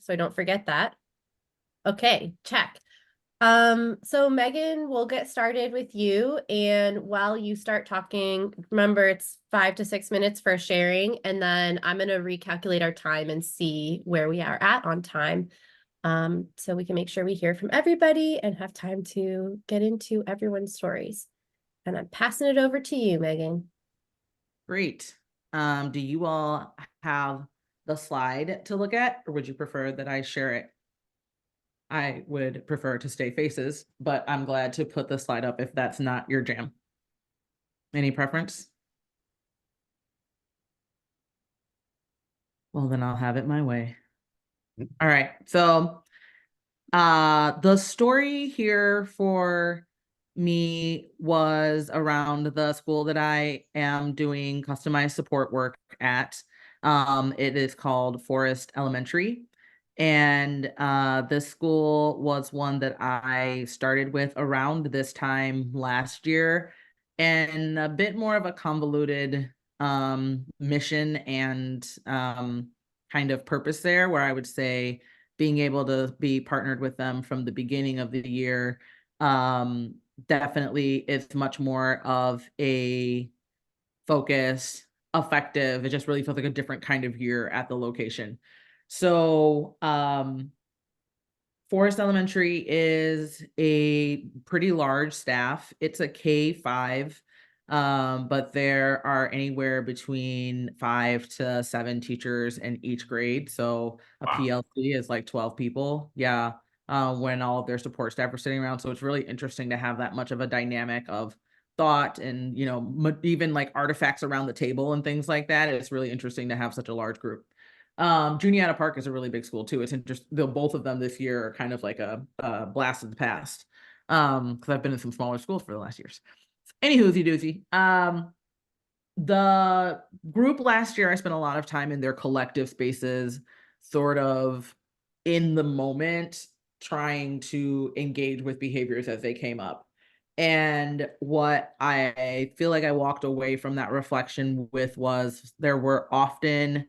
so I don't forget that. Okay, check. So Megan, we'll get started with you. And while you start talking, remember it's 5 to 6 minutes for sharing, and then I'm going to recalculate our time and see where we are at on time. So we can make sure we hear from everybody and have time to get into everyone's stories. And I'm passing it over to you, Megan. Great. Do you all have the slide to look at, or would you prefer that I share it? I would prefer to stay faces, but I'm glad to put the slide up if that's not your jam. Any preference? Well, then I'll have it my way. All right. So the story here for me was around the school that I am doing customized support work at. It is called Forest Elementary. And this school was one that I started with around this time last year, and a bit more of a convoluted mission and kind of purpose there, where I would say being able to be partnered with them from the beginning of the year, definitely it's much more of a focus, effective. It just really feels like a different kind of year at the location. So Forest Elementary is a pretty large staff. It's a K-5, but there are anywhere between 5 to 7 teachers in each grade. So a PLC is like 12 people. Yeah. When all of their support staff are sitting around. So it's really interesting to have that much of a dynamic of thought and, even like artifacts around the table and things like that. It's really interesting to have such a large group. Juniata Park is a really big school too. It's interesting. Both of them this year are kind of like a blast of the past. Because I've been in some smaller schools for the last years. Anywhoozy doozy. The group last year, I spent a lot of time in their collective spaces, sort of in the moment, trying to engage with behaviors as they came up. And what I feel like I walked away from that reflection with was there were often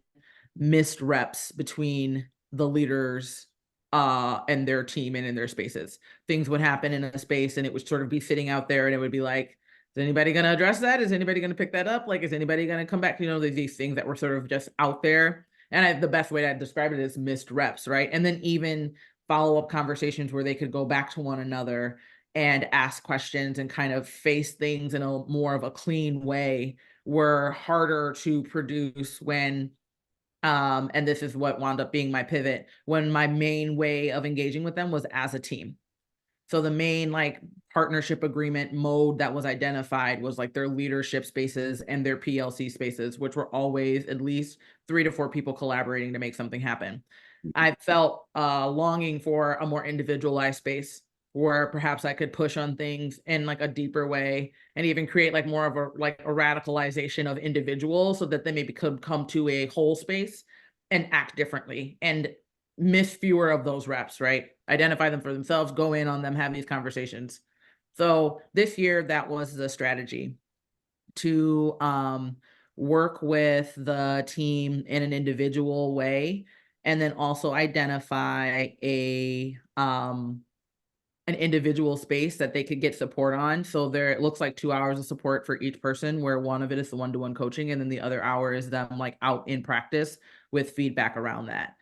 missed reps between the leaders and their team and in their spaces. Things would happen in a space and it would sort of be sitting out there, and it would be like, is anybody going to address that? Is anybody going to pick that up? Like, is anybody going to come back? These things that were sort of just out there. And the best way to describe it is missed reps, right? And then even follow-up conversations where they could go back to one another and ask questions and kind of face things in a more of a clean way were harder to produce when and this is what wound up being my pivot, when my main way of engaging with them was as a team. So the main like partnership agreement mode that was identified was like their leadership spaces and their PLC spaces, which were always at least 3 to 4 people collaborating to make something happen. I felt longing for a more individualized space where perhaps I could push on things in like a deeper way and even create like more of a radicalization of individuals so that they maybe could come to a whole space and act differently and miss fewer of those reps, right? Identify them for themselves, go in on them, have these conversations. So this year, that was the strategy, to work with the team in an individual way, and then also identify an individual space that they could get support on. So it looks like 2 hours of support for each person, where one of it is the one-to-one coaching, and then the other hour is them like out in practice with feedback around that.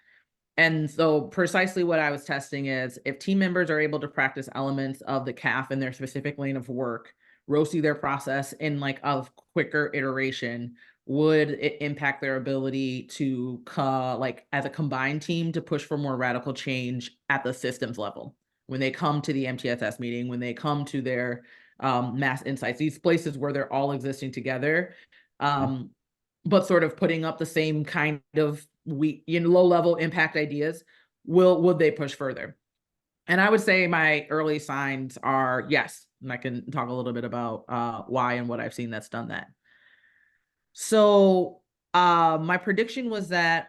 And so precisely what I was testing is if team members are able to practice elements of the CAF in their specific lane of work, roasting their process in like a quicker iteration, would it impact their ability to like as a combined team to push for more radical change at the systems level? When they come to the MTSS meeting, when they come to their mass insights, these places where they're all existing together, but sort of putting up the same kind of low level impact ideas, would they push further? And I would say my early signs are yes. And I can talk a little bit about why and what I've seen that's done that. So my prediction was that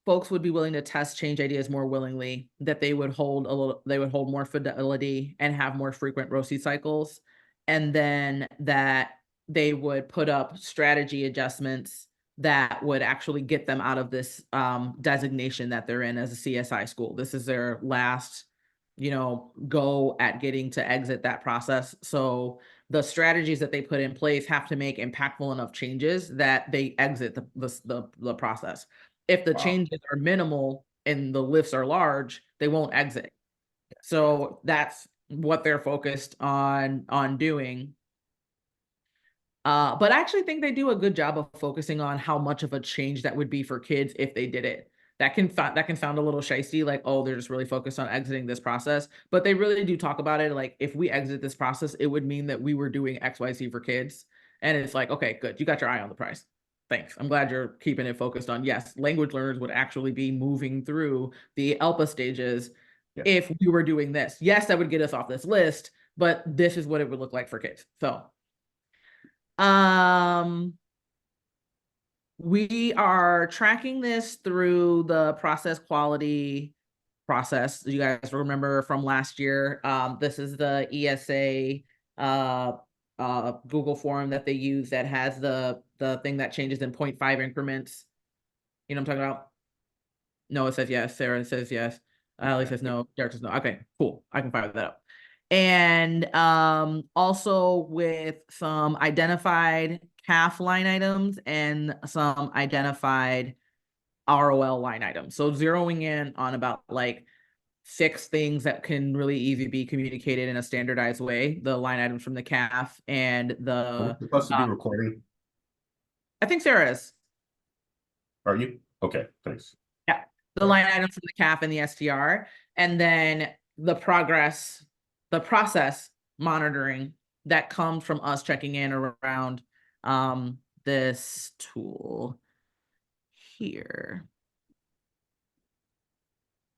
folks would be willing to test change ideas more willingly, that they would hold more fidelity and have more frequent ROSI cycles, and then that they would put up strategy adjustments that would actually get them out of this designation that they're in as a CSI school. This is their last, go at getting to exit that process. So the strategies that they put in place have to make impactful enough changes that they exit the process. If the changes are minimal and the lifts are large, they won't exit. So that's what they're focused on doing. But I actually think they do a good job of focusing on how much of a change that would be for kids if they did it. That can sound a little shisty, like, oh, they're just really focused on exiting this process. But they really do talk about it. Like, if we exit this process, it would mean that we were doing XYZ for kids. And it's like, okay, good. You got your eye on the prize. Thanks. I'm glad you're keeping it focused on, yes, language learners would actually be moving through the ELPA stages if we were doing this. Yes, that would get us off this list, but this is what it would look like for kids. So we are tracking this through the process quality process. You guys remember from last year, this is the ESA Google form that they use that has the thing that changes in 0.5 increments. You know what I'm talking about? Noah says yes. Sarah says yes. Allie says no. Derek says no. Okay, cool. I can fire that up. And also with some identified CAF line items and some identified ROL line items. So zeroing in on about like 6 things that can really easily be communicated in a standardized way. The line items from the CAF and Are we supposed to be recording? I think Sarah is. Are you? Okay, thanks. Yeah. The line items from the CAF and the STR, and then the process monitoring that comes from us checking in around this tool here.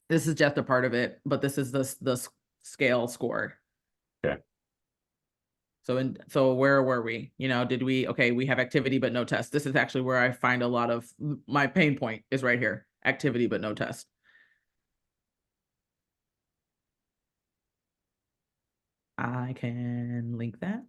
This is just a part of it, but this is the scale score. Okay. So where were we? We have activity but no test. This is actually where I find a lot of my pain point is right here. Activity but no test. I can link that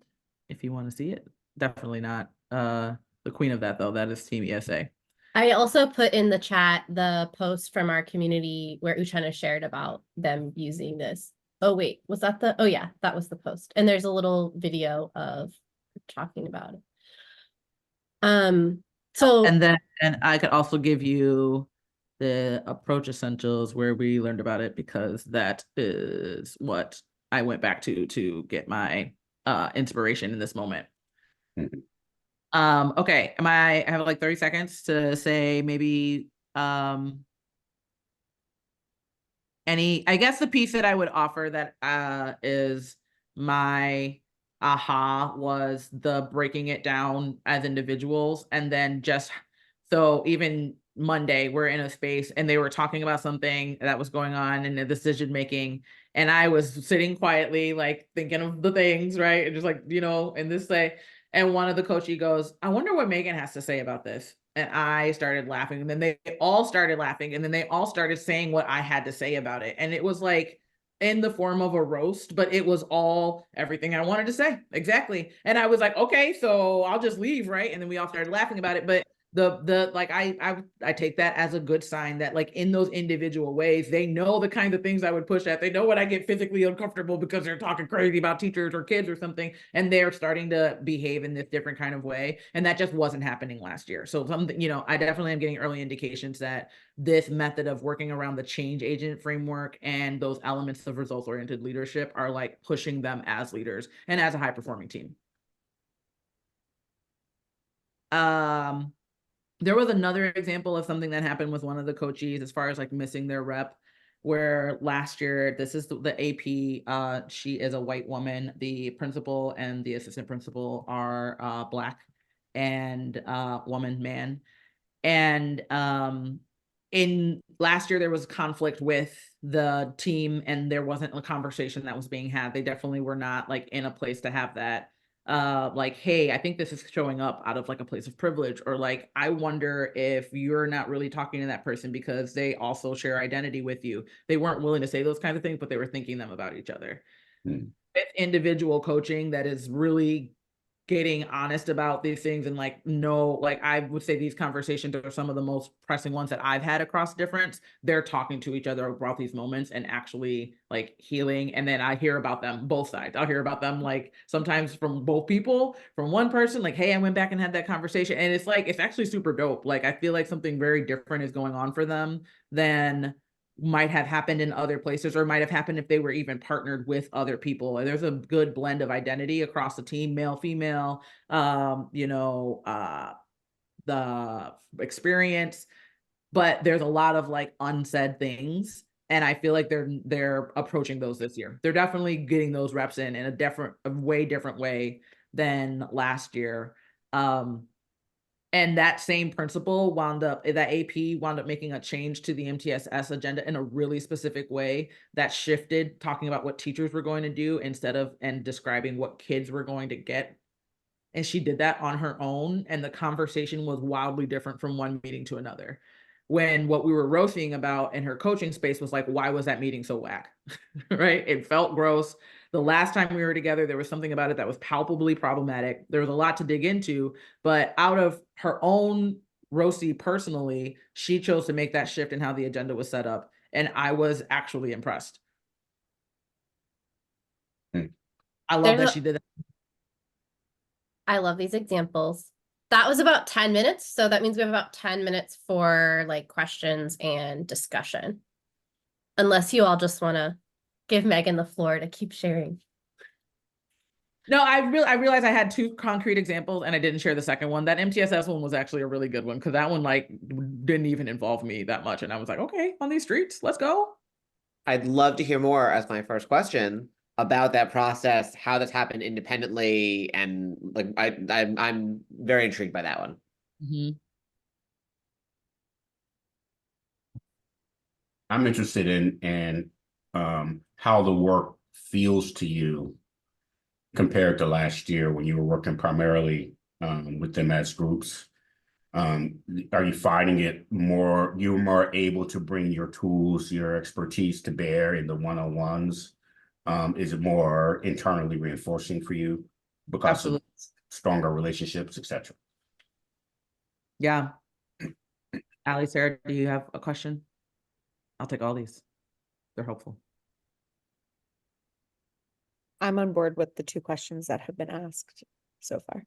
if you want to see it. Definitely not the queen of that though. That is Team ESA. I also put in the chat the post from our community where Uchenna shared about them using this. Oh wait, was that oh yeah, that was the post. And there's a little video of talking about it. So and I could also give you the approach essentials where we learned about it, because that is what I went back to get my inspiration in this moment. Okay, I have like 30 seconds to say maybe I guess the piece that I would offer that is my aha was the breaking it down as individuals. And then so even Monday, we're in a space and they were talking about something that was going on in the decision making. And I was sitting quietly, like thinking of the things, right? And just like, in this way. And one of the coaches goes, I wonder what Megan has to say about this. And I started laughing, and then they all started laughing, and then they all started saying what I had to say about it. And it was like in the form of a roast, but it was all everything I wanted to say. Exactly. And I was like, okay, so I'll just leave, right? And then we all started laughing about it. But I take that as a good sign that like in those individual ways, they know the kind of things I would push at. They know when I get physically uncomfortable because they're talking crazy about teachers or kids or something, and they're starting to behave in this different kind of way. And that just wasn't happening last year. So something, I definitely am getting early indications that this method of working around the change agent framework and those elements of results-oriented leadership are like pushing them as leaders and as a high-performing team. There was another example of something that happened with one of the coaches as far as like missing their rep, where last year, this is the AP, she is a white woman. The principal and the assistant principal are Black and woman, man. And in last year, there was conflict with the team and there wasn't a conversation that was being had. They definitely were not like in a place to have that. Like, hey, I think this is showing up out of like a place of privilege, or like, I wonder if you're not really talking to that person because they also share identity with you. They weren't willing to say those kinds of things, but they were thinking them about each other. With individual coaching that is really getting honest about these things and like, no, like I would say these conversations are some of the most pressing ones that I've had across difference. They're talking to each other about these moments and actually like healing. And then I hear about them both sides. I'll hear about them like sometimes from both people, from one person, like, hey, I went back and had that conversation. And it's like, it's actually super dope. Like, I feel like something very different is going on for them than might have happened in other places, or might have happened if they were even partnered with other people. And there's a good blend of identity across the team, male, female, the experience, but there's a lot of like unsaid things. And I feel like they're approaching those this year. They're definitely getting those reps in a way different way than last year. And that same principal that AP wound up making a change to the MTSS agenda in a really specific way that shifted talking about what teachers were going to do and describing what kids were going to get. And she did that on her own. And the conversation was wildly different from one meeting to another. When what we were roasting about in her coaching space was like, why was that meeting so whack? Right? It felt gross. The last time we were together, there was something about it that was palpably problematic. There was a lot to dig into, but out of her own roasty personally, she chose to make that shift in how the agenda was set up. And I was actually impressed. I love that she did that. I love these examples. That was about 10 minutes. So that means we have about 10 minutes for like questions and discussion. Unless you all just want to give Megan the floor to keep sharing. No, I realized I had two concrete examples and I didn't share the second one. That MTSS one was actually a really good one because that one like didn't even involve me that much. And I was like, okay, on these streets, let's go. I'd love to hear more as my first question about that process, how this happened independently, and like I'm very intrigued by that one. Mm-hmm. I'm interested in how the work feels to you compared to last year when you were working primarily with them as groups. Are you finding it you're more able to bring your tools, your expertise to bear in the one-on-ones? Is it more internally reinforcing for you because Absolutely. of stronger relationships, etc.? Yeah. Allie, Sarah, do you have a question? I'll take all these. They're helpful. I'm on board with the two questions that have been asked so far.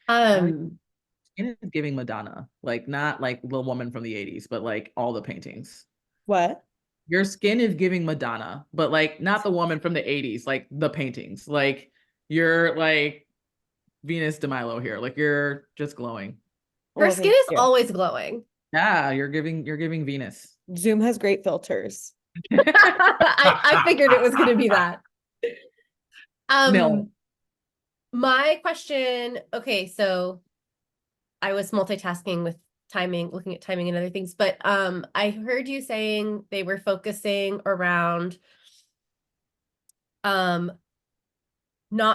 Skin is giving Madonna, like not like the woman from the 80s, but like all the paintings. What? Your skin is giving Madonna, but like not the woman from the 80s, like the paintings. Like you're like Venus de Milo here. Like you're just glowing. Her Well, skin thank is you. always glowing. Yeah, you're giving Venus. Zoom has great filters. I figured it was going to be that. No. My question, okay, so I was multitasking with timing, looking at timing and other things, but I heard you saying they were focusing around not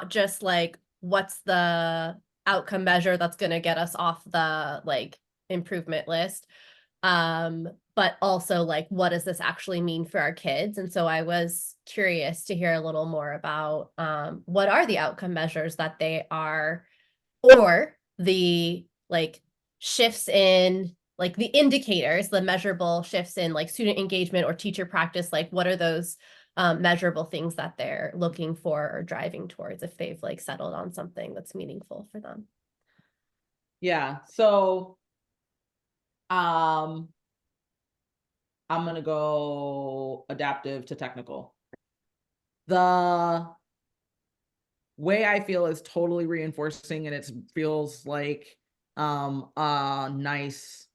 just like what's the outcome measure that's going to get us off the like improvement list, but also like what does this actually mean for our kids? And so I was curious to hear a little more about what are the outcome measures that they are, or the like shifts in like the indicators, the measurable shifts in like student engagement or teacher practice, like what are those measurable things that they're looking for or driving towards if they've like settled on something that's meaningful for them? Yeah. So I'm gonna go adaptive to technical. The way I feel is totally reinforcing, and it feels like a nice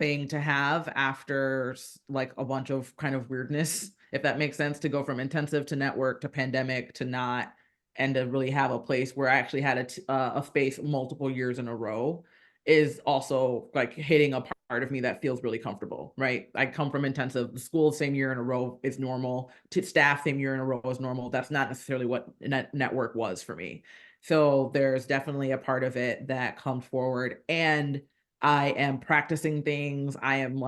thing to have after like a bunch of kind of weirdness, if that makes sense, to go from intensive to network to pandemic to not, and to really have a place where I actually had a space multiple years in a row is also like hitting a part of me that feels really comfortable, right? I come from intensive, the school same year in a row is normal, to staff same year in a row is normal. That's not necessarily what network was for me. So there's definitely a part of it that comes forward, and I am practicing things. I'm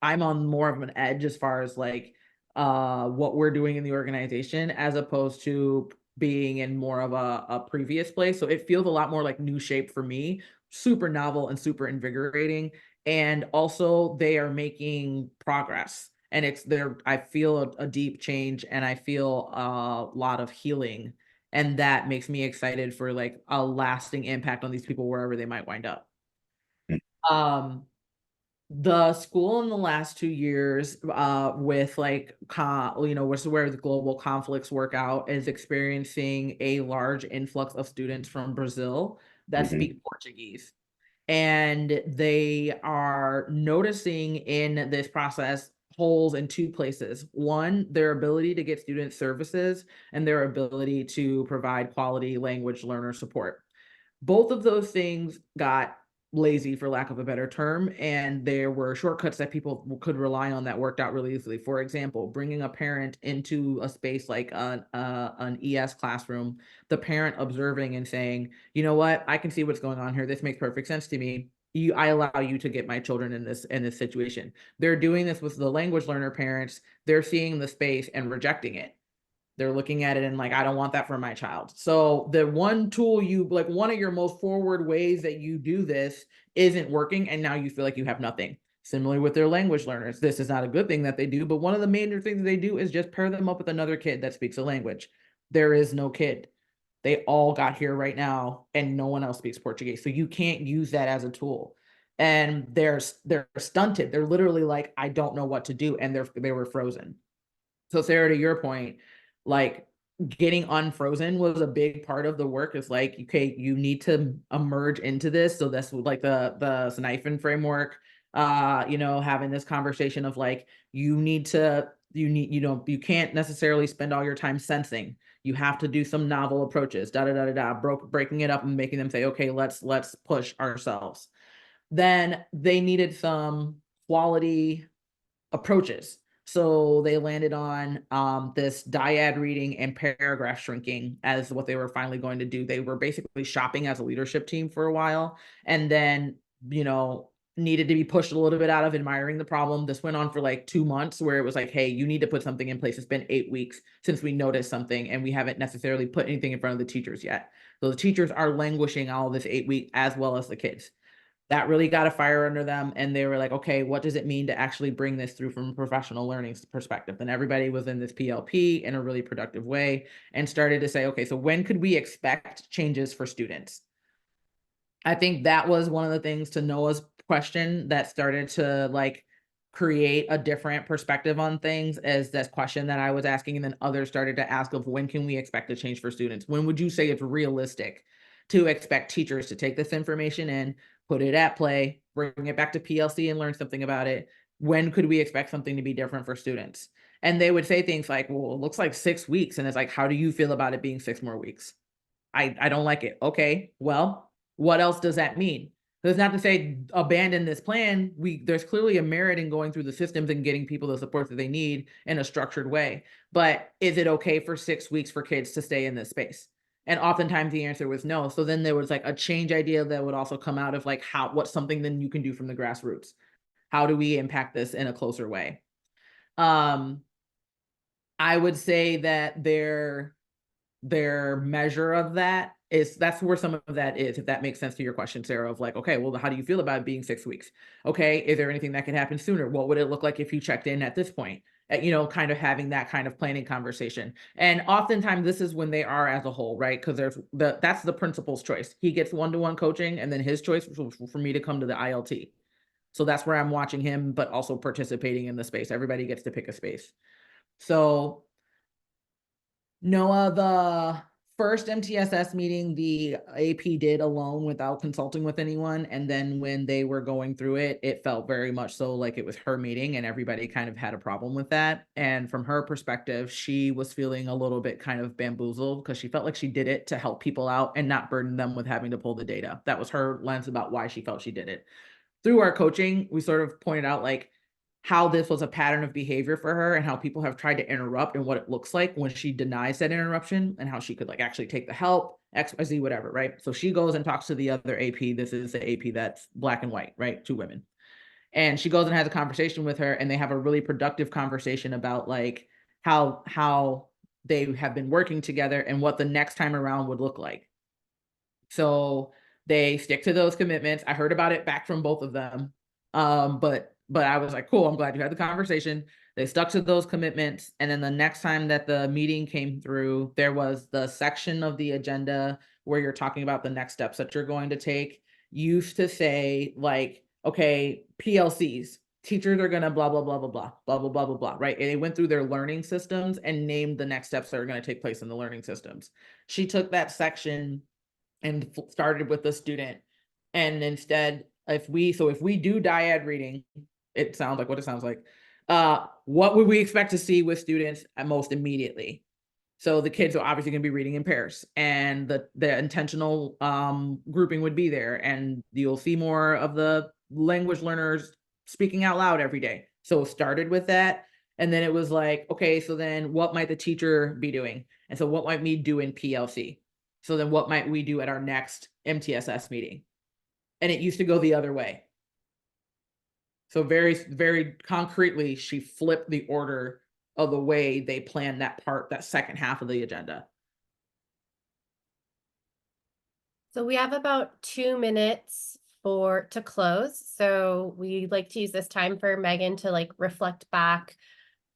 on more of an edge as far as like what we're doing in the organization, as opposed to being in more of a previous place. So it feels a lot more like new shape for me, super novel and super invigorating. And also they are making progress. And it's there, I feel a deep change and I feel a lot of healing. And that makes me excited for like a lasting impact on these people wherever they might wind up. Um, the school in the last 2 years, with like, which is where the global conflicts work out, is experiencing a large influx of students from Brazil that Mhm. speak Portuguese. And they are noticing in this process holes in two places. One, their ability to get student services and their ability to provide quality language learner support. Both of those things got lazy, for lack of a better term, and there were shortcuts that people could rely on that worked out really easily. For example, bringing a parent into a space like an ES classroom, the parent observing and saying, you know what, I can see what's going on here. This makes perfect sense to me. I allow you to get my children in this situation. They're doing this with the language learner parents. They're seeing the space and rejecting it. They're looking at it and like, I don't want that for my child. So the one tool you like, one of your most forward ways that you do this isn't working. And now you feel like you have nothing. Similarly with their language learners, this is not a good thing that they do, but one of the major things they do is just pair them up with another kid that speaks a language. There is no kid. They all got here right now and no one else speaks Portuguese. So you can't use that as a tool. And they're stunted. They're literally like, I don't know what to do. And they were frozen. So Sarah, to your point, like getting unfrozen was a big part of the work. Is like, okay, you need to emerge into this. So that's like the Sniffen framework, having this conversation of like, you can't necessarily spend all your time sensing. You have to do some novel approaches, breaking it up and making them say, okay, let's push ourselves. Then they needed some quality approaches. So they landed on this dyad reading and paragraph shrinking as what they were finally going to do. They were basically shopping as a leadership team for a while, and then, needed to be pushed a little bit out of admiring the problem. This went on for like 2 months where it was like, hey, you need to put something in place. It's been 8 weeks since we noticed something and we haven't necessarily put anything in front of the teachers yet. So the teachers are languishing all of this 8 week as well as the kids. That really got a fire under them, and they were like, okay, what does it mean to actually bring this through from a professional learning perspective? And everybody was in this PLP in a really productive way and started to say, okay, so when could we expect changes for students? I think that was one of the things to Noah's question that started to like create a different perspective on things, as this question that I was asking, and then others started to ask of when can we expect a change for students? When would you say it's realistic to expect teachers to take this information in, put it at play, bring it back to PLC and learn something about it? When could we expect something to be different for students? And they would say things like, well, it looks like 6 weeks. And it's like, how do you feel about it being 6 more weeks? I don't like it. Okay, well, what else does that mean? That's not to say abandon this plan. There's clearly a merit in going through the systems and getting people the support that they need in a structured way. But is it okay for 6 weeks for kids to stay in this space? And oftentimes the answer was no. So then there was like a change idea that would also come out of like what's something then you can do from the grassroots. How do we impact this in a closer way? I would say that their measure of that's where some of that is, if that makes sense to your question, Sarah, of like, okay, well, how do you feel about it being 6 weeks? Okay, is there anything that can happen sooner? What would it look like if you checked in at this point? Kind of having that kind of planning conversation. And oftentimes this is when they are as a whole, right? Because that's the principal's choice. He gets one-to-one coaching, and then his choice for me to come to the ILT. So that's where I'm watching him, but also participating in the space. Everybody gets to pick a space. So Noah, the first MTSS meeting, the AP did alone without consulting with anyone. And then when they were going through it, it felt very much so like it was her meeting, and everybody kind of had a problem with that. And from her perspective, she was feeling a little bit kind of bamboozled because she felt like she did it to help people out and not burden them with having to pull the data. That was her lens about why she felt she did it. Through our coaching, we sort of pointed out like how this was a pattern of behavior for her and how people have tried to interrupt and what it looks like when she denies that interruption and how she could like actually take the help, XYZ, whatever, right? So she goes and talks to the other AP. This is the AP that's black and white, right? 2 women. And she goes and has a conversation with her, and they have a really productive conversation about like how they have been working together and what the next time around would look like. So they stick to those commitments. I heard about it back from both of them. But I was like, cool, I'm glad you had the conversation. They stuck to those commitments. And then the next time that the meeting came through, there was the section of the agenda where you're talking about the next steps that you're going to take. Used to say like, okay, PLCs, teachers are gonna blah, blah, blah, blah, blah, blah, blah, blah, blah, blah, right? And they went through their learning systems and named the next steps that are gonna take place in the learning systems. She took that section and started with the student. And instead, if we do dyad reading, it sounds like what it sounds like. What would we expect to see with students at most immediately? So the kids are obviously going to be reading in pairs, and the intentional grouping would be there, and you'll see more of the language learners speaking out loud every day. So it started with that, and then it was like, okay, so then what might the teacher be doing? And so what might me do in PLC? So then what might we do at our next MTSS meeting? And it used to go the other way. So very, very concretely, she flipped the order of the way they planned that second half of the agenda. So we have about 2 minutes to close. So we like to use this time for Megan to like reflect back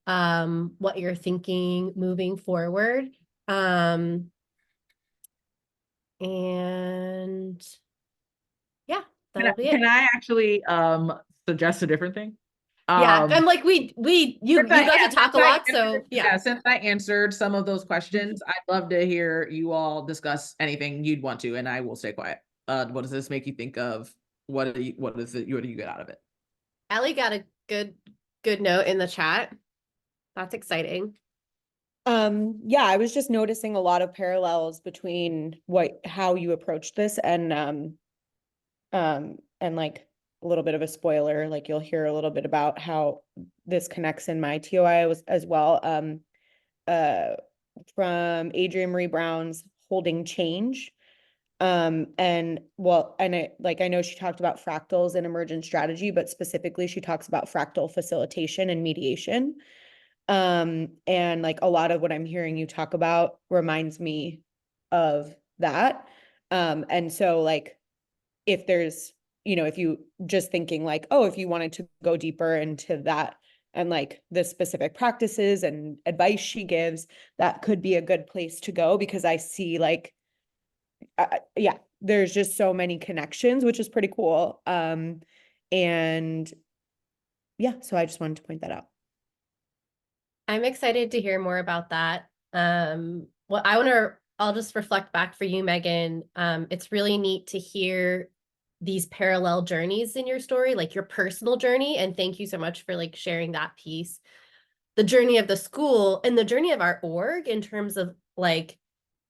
what you're thinking moving forward. And yeah, that'll be it. Can I actually suggest a different thing? Yeah, I'm like you got to talk a lot, so yeah. Since I answered some of those questions, I'd love to hear you all discuss anything you'd want to, and I will stay quiet. What does this make you think of? What do you get out of it? Allie got a good note in the chat. That's exciting. Yeah, I was just noticing a lot of parallels between how you approached this and like a little bit of a spoiler, like you'll hear a little bit about how this connects in my TOI as well. From Adrienne Marie Brown's Holding Change. I know she talked about fractals and emergent strategy, but specifically she talks about fractal facilitation and mediation. And like a lot of what I'm hearing you talk about reminds me of that. And so like, if there's, if you just thinking like, oh, if you wanted to go deeper into that and like the specific practices and advice she gives, that could be a good place to go, because I see like, yeah, there's just so many connections, which is pretty cool. And yeah, so I just wanted to point that out. I'm excited to hear more about that. Well, I'll just reflect back for you, Megan. It's really neat to hear these parallel journeys in your story, like your personal journey. And thank you so much for like sharing that piece. The journey of the school and the journey of our org in terms of like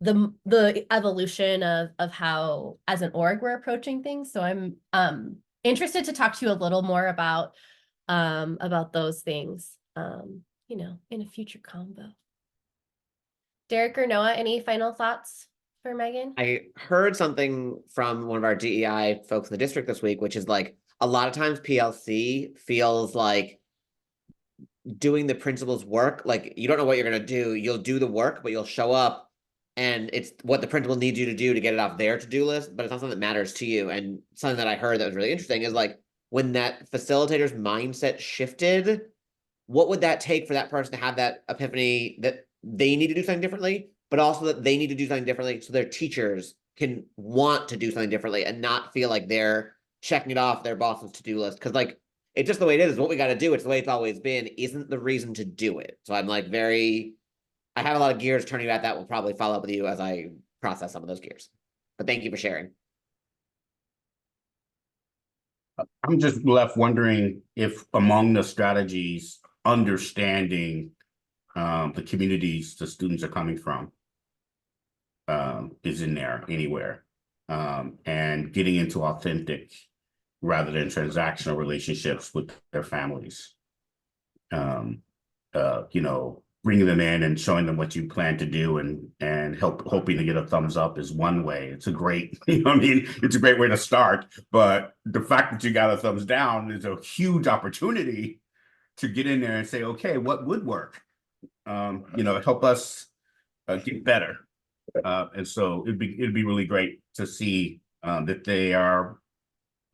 the evolution of how as an org we're approaching things. So I'm interested to talk to you a little more about those things, in a future convo. Derek or Noah, any final thoughts for Megan? I heard something from one of our DEI folks in the district this week, which is like a lot of times PLC feels like doing the principal's work. Like you don't know what you're going to do. You'll do the work, but you'll show up and it's what the principal needs you to do to get it off their to-do list, but it's not something that matters to you. And something that I heard that was really interesting is like when that facilitator's mindset shifted, what would that take for that person to have that epiphany that they need to do something differently, but also that they need to do something differently so their teachers can want to do something differently and not feel like they're checking it off their boss's to-do list? Because like it's just the way it is. What we got to do. It's the way it's always been. Isn't the reason to do it. So I'm like I have a lot of gears turning at that. Will probably follow up with you as I process some of those gears. But thank you for sharing. I'm just left wondering if among the strategies, understanding the communities the students are coming from is in there anywhere, and getting into authentic rather than transactional relationships with their families. Bringing them in and showing them what you plan to do and hoping to get a thumbs up is one way. It's a great, it's a great way to start. But the fact that you got a thumbs down is a huge opportunity to get in there and say, okay, what would work? Help us get better. And so it'd be really great to see that they are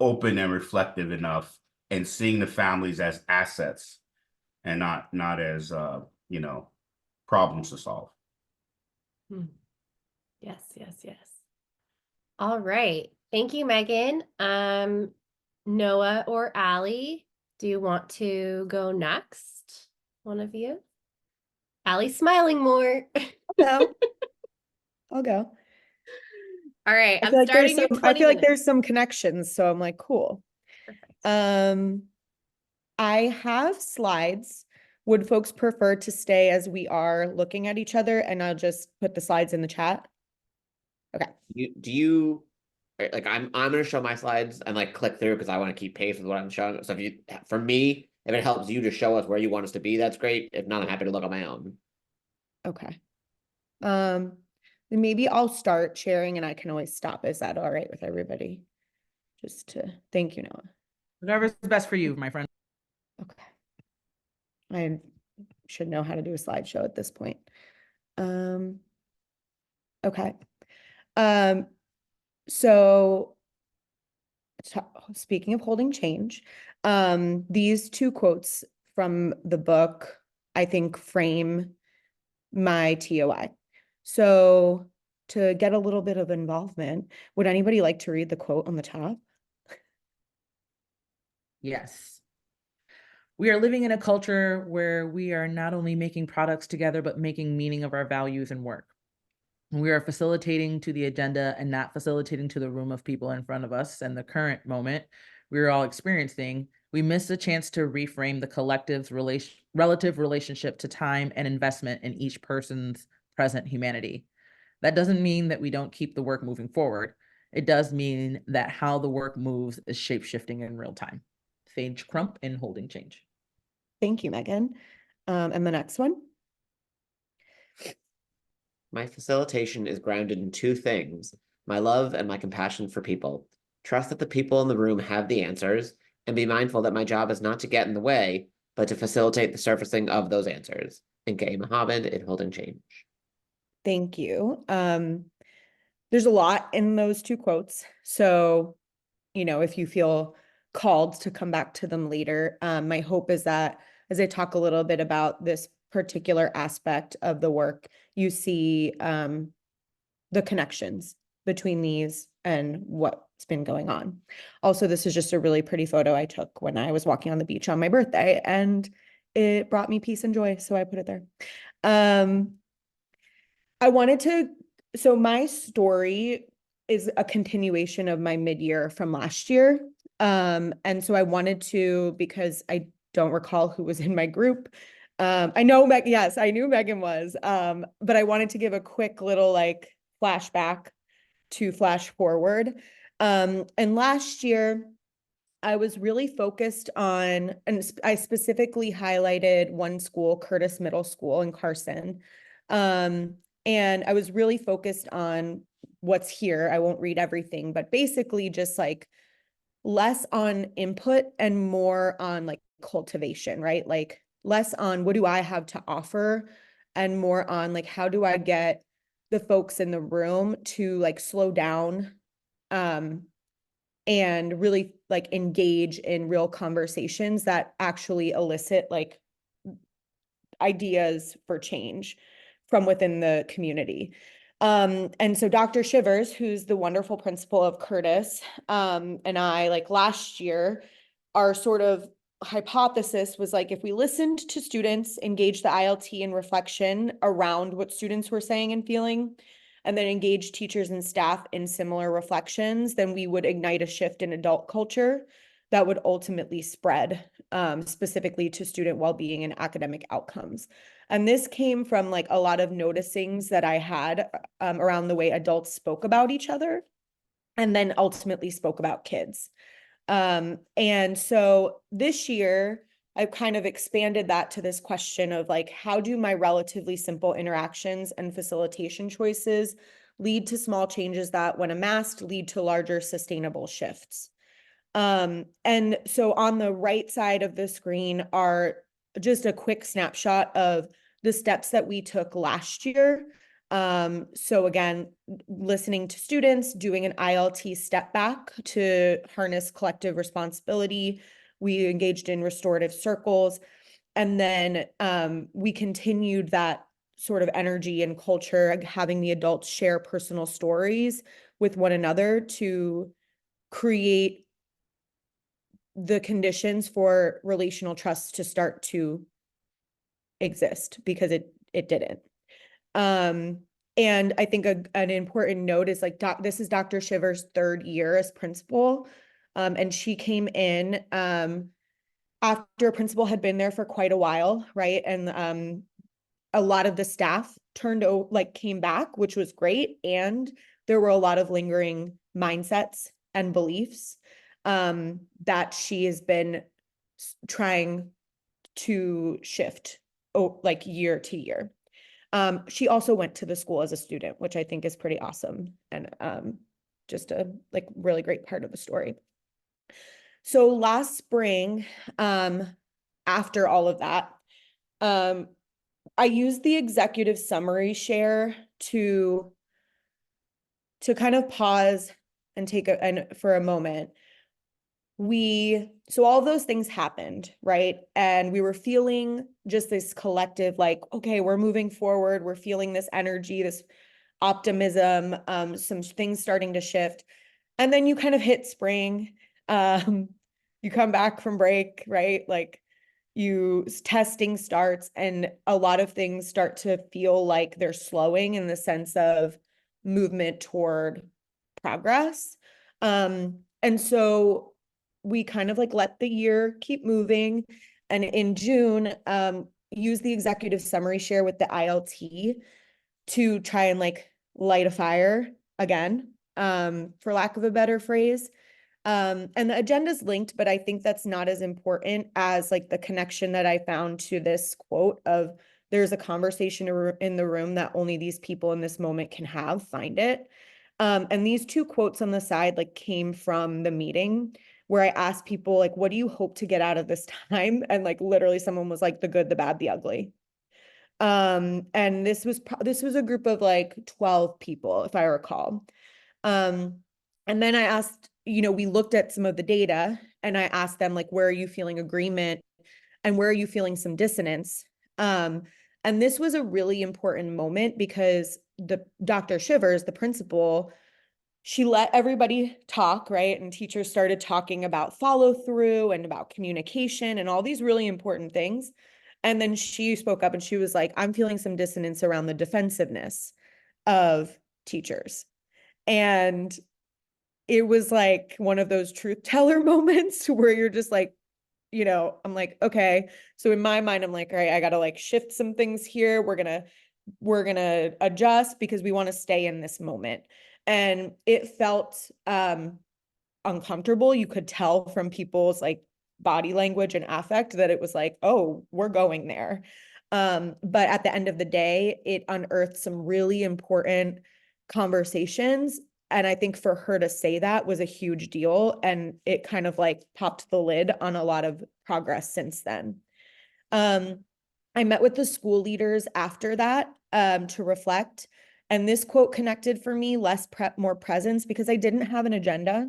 open and reflective enough and seeing the families as assets and not as you know, problems to solve. Yes, yes, yes. All right. Thank you, Megan. Noah or Allie, do you want to go next? One of you? Allie's smiling more. No, I'll go. All right, I I'm feel like there's starting your some, 20 I feel like minutes. there's some connections, so I'm like, cool. Perfect. I have slides. Would folks prefer to stay as we are looking at each other, and I'll just put the slides in the chat? Okay. Like I'm gonna show my slides and like click through because I want to keep pace with what I'm showing. So for me, if it helps you to show us where you want us to be, that's great. If not, I'm happy to look on my own. Okay. Then maybe I'll start sharing and I can always stop. Is that all right with everybody? Just to thank you, Noah. Whatever's best for you, my friend. Okay. I should know how to do a slideshow at this point. Okay. So speaking of holding change, these two quotes from the book, I think, frame my TOI. So to get a little bit of involvement, would anybody like to read the quote on the top? Yes. We are living in a culture where we are not only making products together, but making meaning of our values and work. We are facilitating to the agenda and not facilitating to the room of people in front of us and the current moment we're all experiencing. We miss a chance to reframe the collective's relative relationship to time and investment in each person's present humanity. That doesn't mean that we don't keep the work moving forward. It does mean that how the work moves is shape-shifting in real time. Sage Crump in Holding Change. Thank you, Megan. And the next one? My facilitation is grounded in two things: my love and my compassion for people. Trust that the people in the room have the answers, and be mindful that my job is not to get in the way, but to facilitate the surfacing of those answers. And Gay Mohammed in Holding Change. Thank you. There's a lot in those two quotes. So, if you feel called to come back to them later, my hope is that as I talk a little bit about this particular aspect of the work, you see the connections between these and what's been going on. Also, this is just a really pretty photo I took when I was walking on the beach on my birthday, and it brought me peace and joy, so I put it there. So my story is a continuation of my mid-year from last year. And so I wanted to, because I don't recall who was in my group. I know yes, I knew Megan was, but I wanted to give a quick little like flashback to flash forward. And last year I was really focused on, and I specifically highlighted one school, Curtis Middle School in Carson. And I was really focused on what's here. I won't read everything, but basically just like less on input and more on like cultivation, right? Like less on what do I have to offer and more on like how do I get the folks in the room to like slow down and really like engage in real conversations that actually elicit like ideas for change from within the community. And so Dr. Shivers, who's the wonderful principal of Curtis, and I, like last year, our sort of hypothesis was like, if we listened to students, engage the ILT in reflection around what students were saying and feeling, and then engage teachers and staff in similar reflections, then we would ignite a shift in adult culture that would ultimately spread specifically to student well-being and academic outcomes. And this came from like a lot of noticings that I had around the way adults spoke about each other and then ultimately spoke about kids. And so this year, I've kind of expanded that to this question of like, how do my relatively simple interactions and facilitation choices lead to small changes that, when amassed, lead to larger sustainable shifts? And so on the right side of the screen are just a quick snapshot of the steps that we took last year So again, listening to students, doing an ILT step back to harness collective responsibility. We engaged in restorative circles. And then we continued that sort of energy and culture, having the adults share personal stories with one another to create the conditions for relational trust to start to exist, because it didn't. And I think an important note is like, this is Dr. Shiver's third year as principal. And she came in after a principal had been there for quite a while, right? And a lot of the staff came back, which was great. And there were a lot of lingering mindsets and beliefs that she has been trying to shift like year to year. She also went to the school as a student, which I think is pretty awesome, and just a like really great part of the story. So last spring, after all of that, I used the executive summary share to kind of pause and take for a moment. So all those things happened, right? And we were feeling just this collective, like, okay, we're moving forward. We're feeling this energy, this optimism, some things starting to shift. And then you kind of hit spring. You come back from break, right? Like testing starts and a lot of things start to feel like they're slowing in the sense of movement toward progress. And so we kind of like let the year keep moving. And in June, use the executive summary share with the ILT to try and like light a fire again, for lack of a better phrase. And the agenda's linked, but I think that's not as important as like the connection that I found to this quote of there's a conversation in the room that only these people in this moment can have, find it. And these two quotes on the side like came from the meeting where I asked people like, what do you hope to get out of this time? And like literally someone was like the good, the bad, the ugly. And this was a group of like 12 people, if I recall. And then I asked, we looked at some of the data and I asked them like, where are you feeling agreement and where are you feeling some dissonance? And this was a really important moment because Dr. Shivers, the principal, she let everybody talk, right? And teachers started talking about follow through and about communication and all these really important things. And then she spoke up and she was like, I'm feeling some dissonance around the defensiveness of teachers. And it was like one of those truth teller moments where you're just like, I'm like, okay. So in my mind, I'm like, all right, I got to like shift some things here. We're going to adjust because we want to stay in this moment. And it felt uncomfortable. You could tell from people's like body language and affect that it was like, oh, we're going there. But at the end of the day, it unearthed some really important conversations. And I think for her to say that was a huge deal. And it kind of like popped the lid on a lot of progress since then. I met with the school leaders after that to reflect. And this quote connected for me, less prep, more presence, because I didn't have an agenda.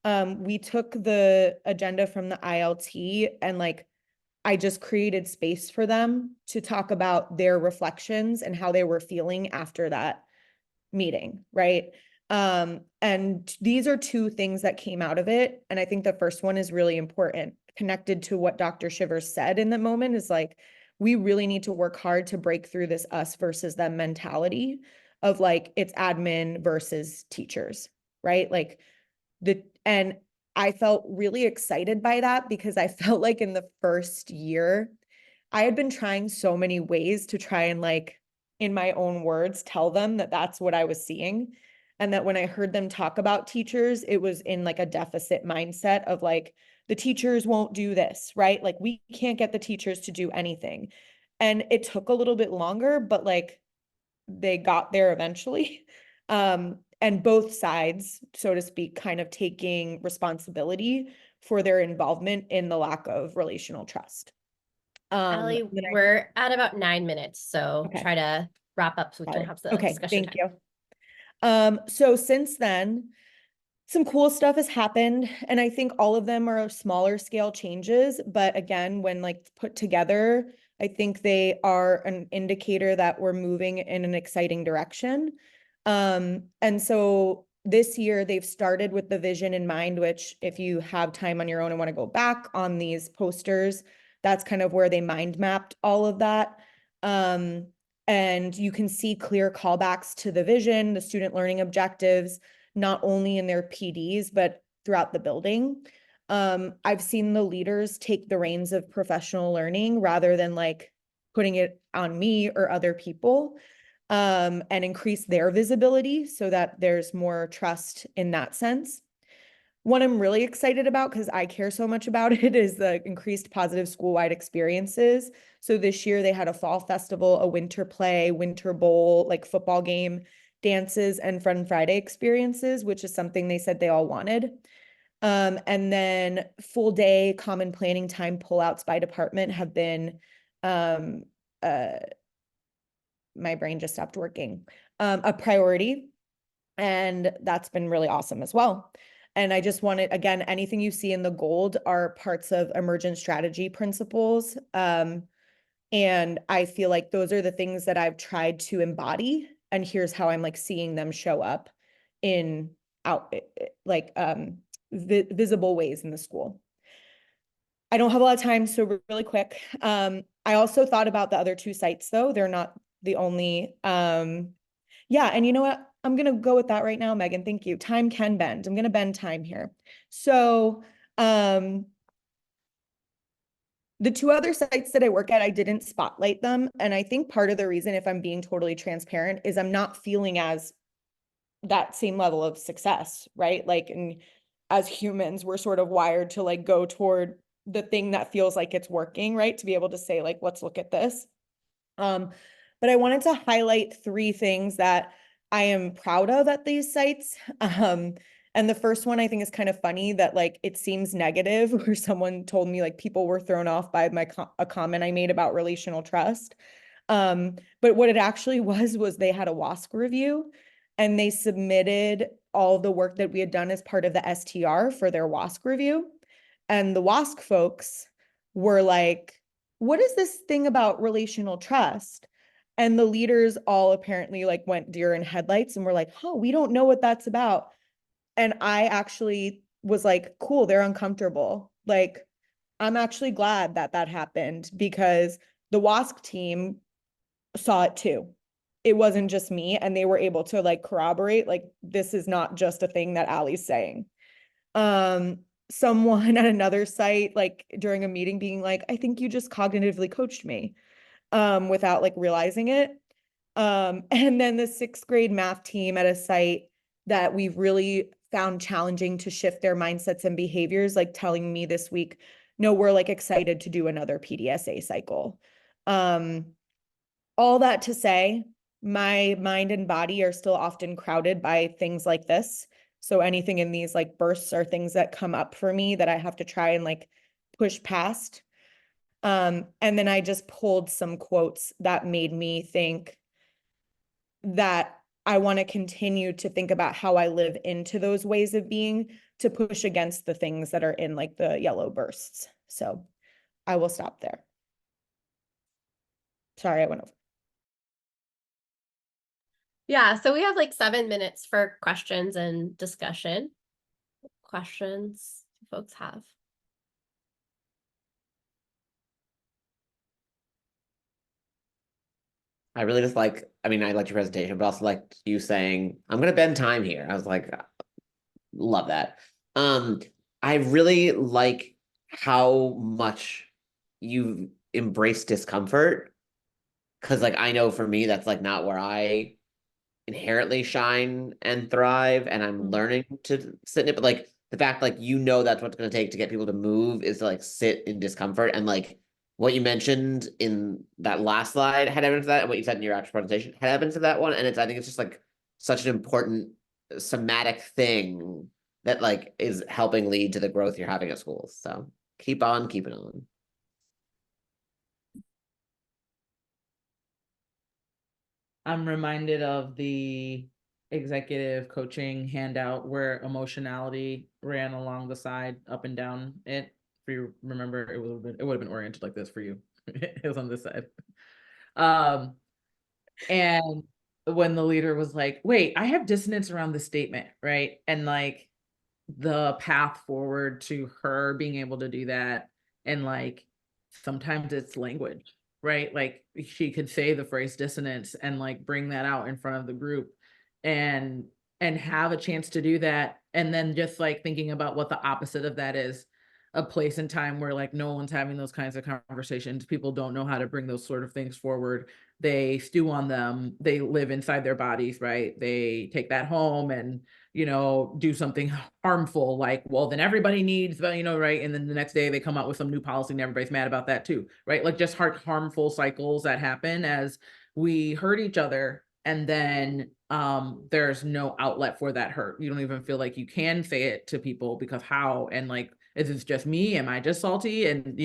We took the agenda from the ILT and like, I just created space for them to talk about their reflections and how they were feeling after that meeting, right? And these are two things that came out of it. And I think the first one is really important, connected to what Dr. Shivers said in the moment is like, we really need to work hard to break through this us versus them mentality of like, it's admin versus teachers, right? Like and I felt really excited by that because I felt like in the first year, I had been trying so many ways to try and like, in my own words, tell them that that's what I was seeing. And that when I heard them talk about teachers, it was in like a deficit mindset of like, the teachers won't do this, right? Like we can't get the teachers to do anything. And it took a little bit longer, but like they got there eventually. And both sides, so to speak, kind of taking responsibility for their involvement in the lack of relational trust. Allie, we're at about 9 minutes, so Okay. try to wrap up so we Got can it. have the Okay, discussion thank time. you. So since then, some cool stuff has happened, and I think all of them are smaller scale changes, but again, when like put together, I think they are an indicator that we're moving in an exciting direction. And so this year they've started with the vision in mind, which if you have time on your own and want to go back on these posters, that's kind of where they mind mapped all of that. And you can see clear callbacks to the vision, the student learning objectives, not only in their PDs, but throughout the building. I've seen the leaders take the reins of professional learning rather than like putting it on me or other people, and increase their visibility so that there's more trust in that sense. What I'm really excited about, because I care so much about it, is the increased positive school-wide experiences. So this year they had a fall festival, a winter play, winter bowl, like football game, dances, and Fun Friday experiences, which is something they said they all wanted. And then full day common planning time pullouts by department have been, my brain just stopped working, a priority. And that's been really awesome as well. And I just wanted, again, anything you see in the gold are parts of emergent strategy principles. And I feel like those are the things that I've tried to embody. And here's how I'm like seeing them show up in visible ways in the school. I don't have a lot of time, so really quick. I also thought about the other two sites though. They're not the only, yeah, and you know what? I'm going to go with that right now, Megan. Thank you. Time can bend. I'm going to bend time here. So, the two other sites that I work at, I didn't spotlight them. And I think part of the reason, if I'm being totally transparent, is I'm not feeling as that same level of success, right? Like, and as humans, we're sort of wired to like go toward the thing that feels like it's working, right? To be able to say like, let's look at this. But I wanted to highlight three things that I am proud of at these sites. And the first one I think is kind of funny that like it seems negative, where someone told me like people were thrown off by a comment I made about relational trust. But what it actually was they had a WASC review and they submitted all the work that we had done as part of the STR for their WASC review. And the WASC folks were like, what is this thing about relational trust? And the leaders all apparently like went deer in headlights and were like, oh, we don't know what that's about. And I actually was like, cool, they're uncomfortable. Like, I'm actually glad that that happened because the WASC team saw it too. It wasn't just me, and they were able to like corroborate, like, this is not just a thing that Allie's saying. Someone at another site, like during a meeting being like, I think you just cognitively coached me, without like realizing it. And then the 6th grade math team at a site that we've really found challenging to shift their mindsets and behaviors, like telling me this week, no, we're like excited to do another PDSA cycle. All that to say, my mind and body are still often crowded by things like this. So anything in these like bursts are things that come up for me that I have to try and like push past. And then I just pulled some quotes that made me think that I want to continue to think about how I live into those ways of being to push against the things that are in like the yellow bursts. So I will stop there. Sorry, I went over. Yeah, so we have like 7 minutes for questions and discussion. Questions folks have? I really just like, I mean, I liked your presentation, but also liked you saying, I'm going to bend time here. I was like, love that. I really like how much you embrace discomfort. Cause like, I know for me, that's like not where I inherently shine and thrive. And I'm learning to sit in it. But like the fact, like, you know, that's what's going to take to get people to move is to like sit in discomfort. And like what you mentioned in that last slide had evidence of that. And what you said in your actual presentation had evidence of that one. And I think it's just like such an important somatic thing that like is helping lead to the growth you're having at schools. So keep on keeping on. I'm reminded of the executive coaching handout where emotionality ran along the side, up and down it. If you remember, it would have been oriented like this for you. It was on this side. And when the leader was like, wait, I have dissonance around the statement, right? And like the path forward to her being able to do that, and like sometimes it's language, right? Like she could say the phrase dissonance and like bring that out in front of the group and have a chance to do that, and then just like thinking about what the opposite of that is, a place and time where like no one's having those kinds of conversations, people don't know how to bring those sort of things forward, they stew on them, they live inside their bodies, right? They take that home and do something harmful, like, well, then everybody needs, right? And then the next day they come out with some new policy and everybody's mad about that too, right? Like just harmful cycles that happen as we hurt each other. And then there's no outlet for that hurt. You don't even feel like you can say it to people because how? And like, is this just me? Am I just salty? And,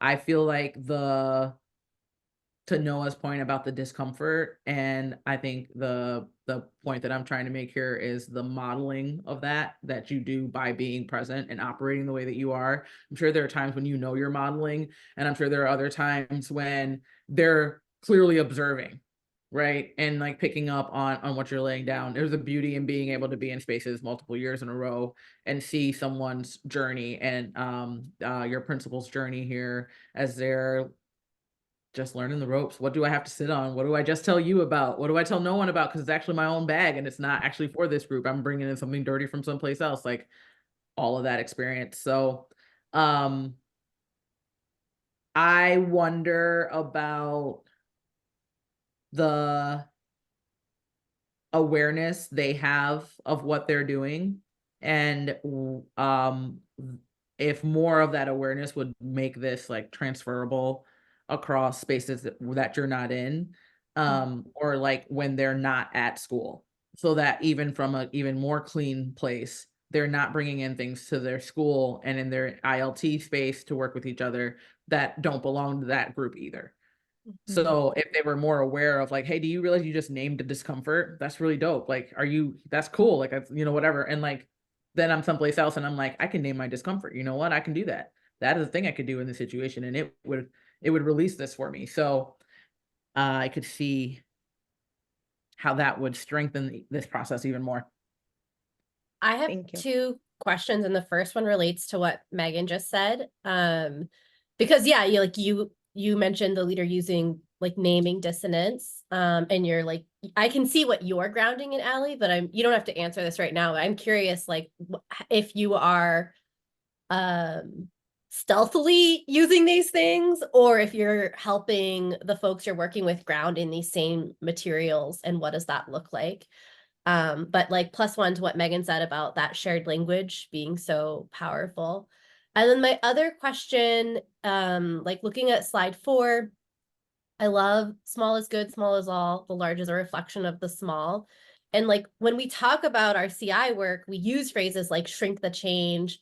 I feel like to Noah's point about the discomfort, and I think the point that I'm trying to make here is the modeling of that you do by being present and operating the way that you are. I'm sure there are times when you're modeling, and I'm sure there are other times when they're clearly observing, right? And like picking up on what you're laying down. There's a beauty in being able to be in spaces multiple years in a row and see someone's journey and your principal's journey here as they're just learning the ropes. What do I have to sit on? What do I just tell you about? What do I tell no one about? Because it's actually my own bag and it's not actually for this group. I'm bringing in something dirty from someplace else, like all of that experience. So I wonder about the awareness they have of what they're doing, and if more of that awareness would make this like transferable across spaces that you're not in, or like when they're not at school, so that even from a even more clean place, they're not bringing in things to their school and in their ILT space to work with each other that don't belong to that group either. So if they were more aware of like, hey, do you realize you just named a discomfort? That's really dope. Like, that's cool. Like, whatever. And like, then I'm someplace else and I'm like, I can name my discomfort. You know what? I can do that. That is a thing I could do in this situation. And it would release this for me. So I could see how that would strengthen this process even more. I have Thank you. two questions, and the first one relates to what Megan just said. Because yeah, you mentioned the leader using like naming dissonance, and you're like, I can see what you're grounding in, Allie, but you don't have to answer this right now. I'm curious, like, if you are stealthily using these things, or if you're helping the folks you're working with ground in these same materials, and what does that look like? But like +1 to what Megan said about that shared language being so powerful. And then my other question, like looking at slide 4, I love small is good, small is all, the large is a reflection of the small. And like when we talk about our CI work, we use phrases like shrink the change,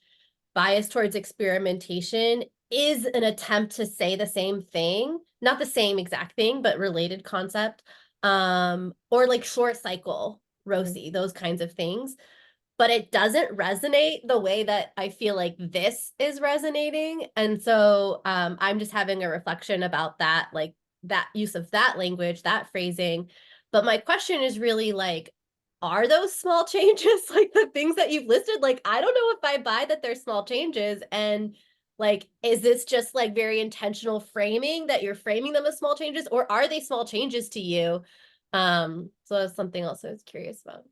bias towards experimentation is an attempt to say the same thing, not the same exact thing, but related concept, or like short cycle, ROSI, those kinds of things. But it doesn't resonate the way that I feel like this is resonating. And so I'm just having a reflection about that, like that use of that language, that phrasing. But my question is really like, are those small changes like the things that you've listed? Like, I don't know if I buy that they're small changes. And like, is this just like very intentional framing that you're framing them as small changes, or are they small changes to you? So that's something else I was curious about.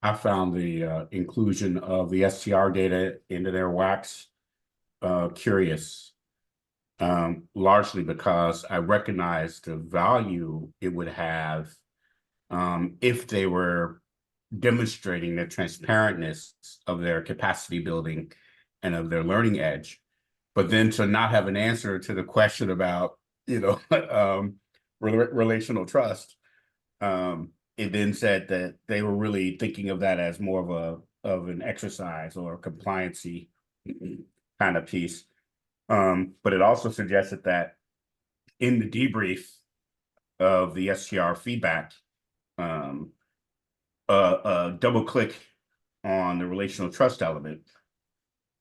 I found the inclusion of the STR data into their WACs curious, largely because I recognize the value it would have if they were demonstrating the transparentness of their capacity building and of their learning edge. But then to not have an answer to the question about, relational trust, it then said that they were really thinking of that as more of an exercise or a compliancy kind of piece. But it also suggested that in the debrief of the STR feedback, double click on the relational trust element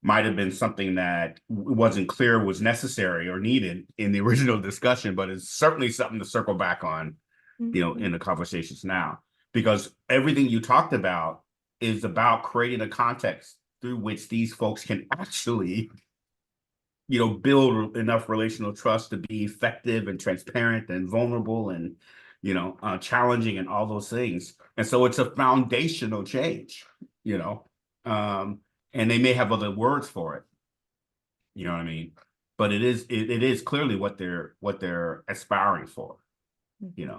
might have been something that wasn't clear was necessary or needed in the original discussion, but it's certainly something to circle back on, in the conversations now, because everything you talked about is about creating a context through which these folks can actually, build enough relational trust to be effective and transparent and vulnerable and, challenging and all those things. And so it's a foundational change, and they may have other words for it. You know what I mean? But it is clearly what they're aspiring for, in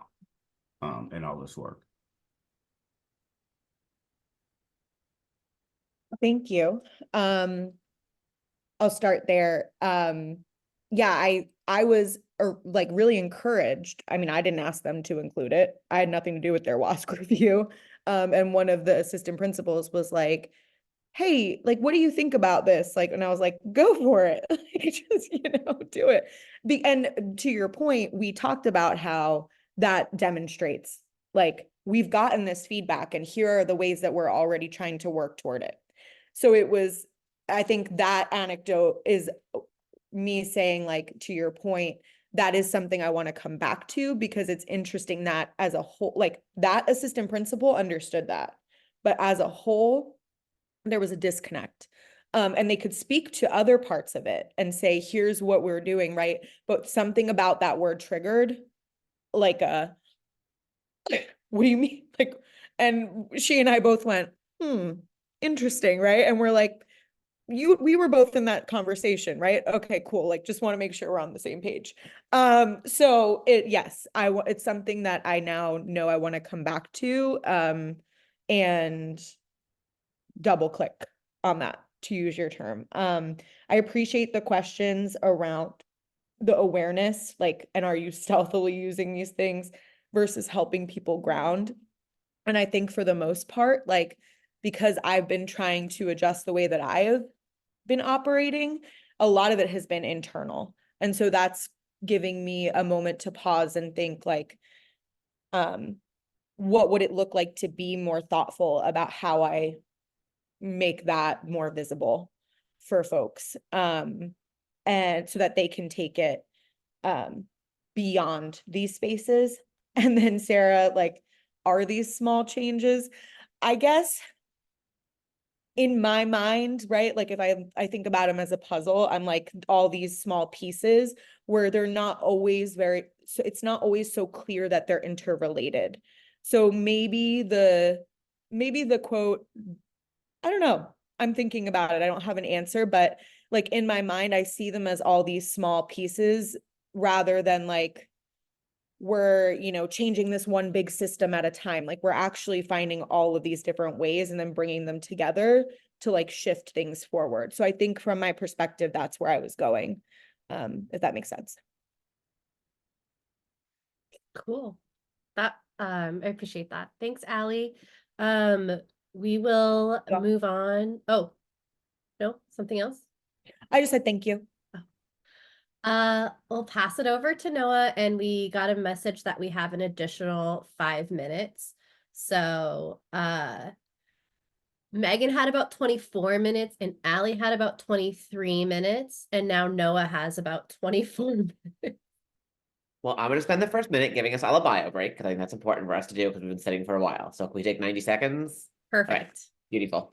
all this work. Thank you. I'll start there. Yeah, I was like really encouraged. I mean, I didn't ask them to include it. I had nothing to do with their WASC review. And one of the assistant principals was like, hey, like, what do you think about this? Like, and I was like, go for it. Like, just, do it. And to your point, we talked about how that demonstrates, like, we've gotten this feedback and here are the ways that we're already trying to work toward it. So it was, I think that anecdote is me saying, like, to your point, that is something I want to come back to, because it's interesting that as a whole, like, that assistant principal understood that, but as a whole, there was a disconnect. And they could speak to other parts of it and say, here's what we're doing, right? But something about that word triggered, like, what do you mean? Like, and she and I both went, interesting, right? And we're like, we were both in that conversation, right? Okay, cool. Like, just want to make sure we're on the same page. So yes, it's something that I now know I want to come back to, and double click on that, to use your term. I appreciate the questions around the awareness, like, and are you stealthily using these things versus helping people ground? And I think for the most part, like, because I've been trying to adjust the way that I have been operating, a lot of it has been internal. And so that's giving me a moment to pause and think, like, what would it look like to be more thoughtful about how I make that more visible for folks, and so that they can take it beyond these spaces. And then Sarah, like, are these small changes? I guess in my mind, right? Like, if I think about them as a puzzle, I'm like, all these small pieces where they're not always so it's not always so clear that they're interrelated. So maybe the quote, I don't know. I'm thinking about it. I don't have an answer, but, like, in my mind, I see them as all these small pieces rather than, like, we're, changing this one big system at a time. Like, we're actually finding all of these different ways and then bringing them together to, like, shift things forward. So I think from my perspective, that's where I was going, if that makes sense. Cool. That I appreciate that. Thanks, Allie. We will Yeah. move on. Oh, no, something else? I just said thank you. We'll pass it over to Noah, and we got a message that we have an additional 5 minutes. So Megan had about 24 minutes and Allie had about 23 minutes, and now Noah has about 24 minutes. Well, I'm going to spend the first minute giving us all a bio break, because I think that's important for us to do, because we've been sitting for a while. So can we take 90 seconds? Perfect. All right. Beautiful.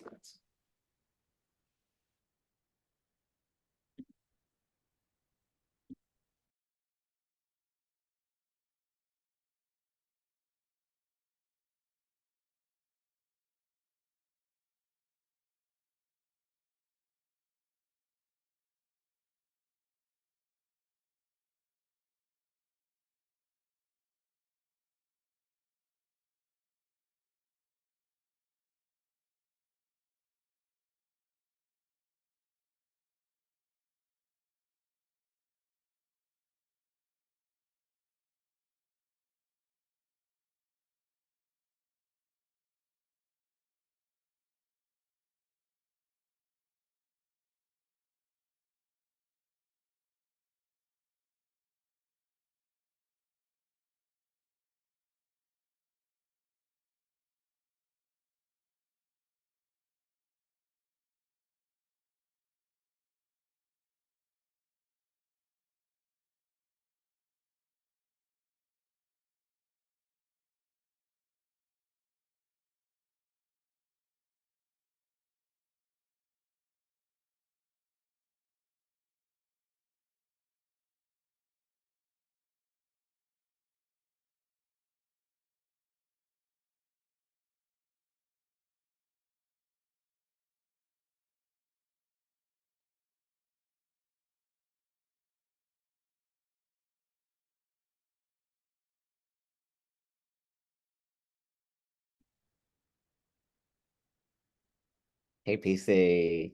Hey, PC.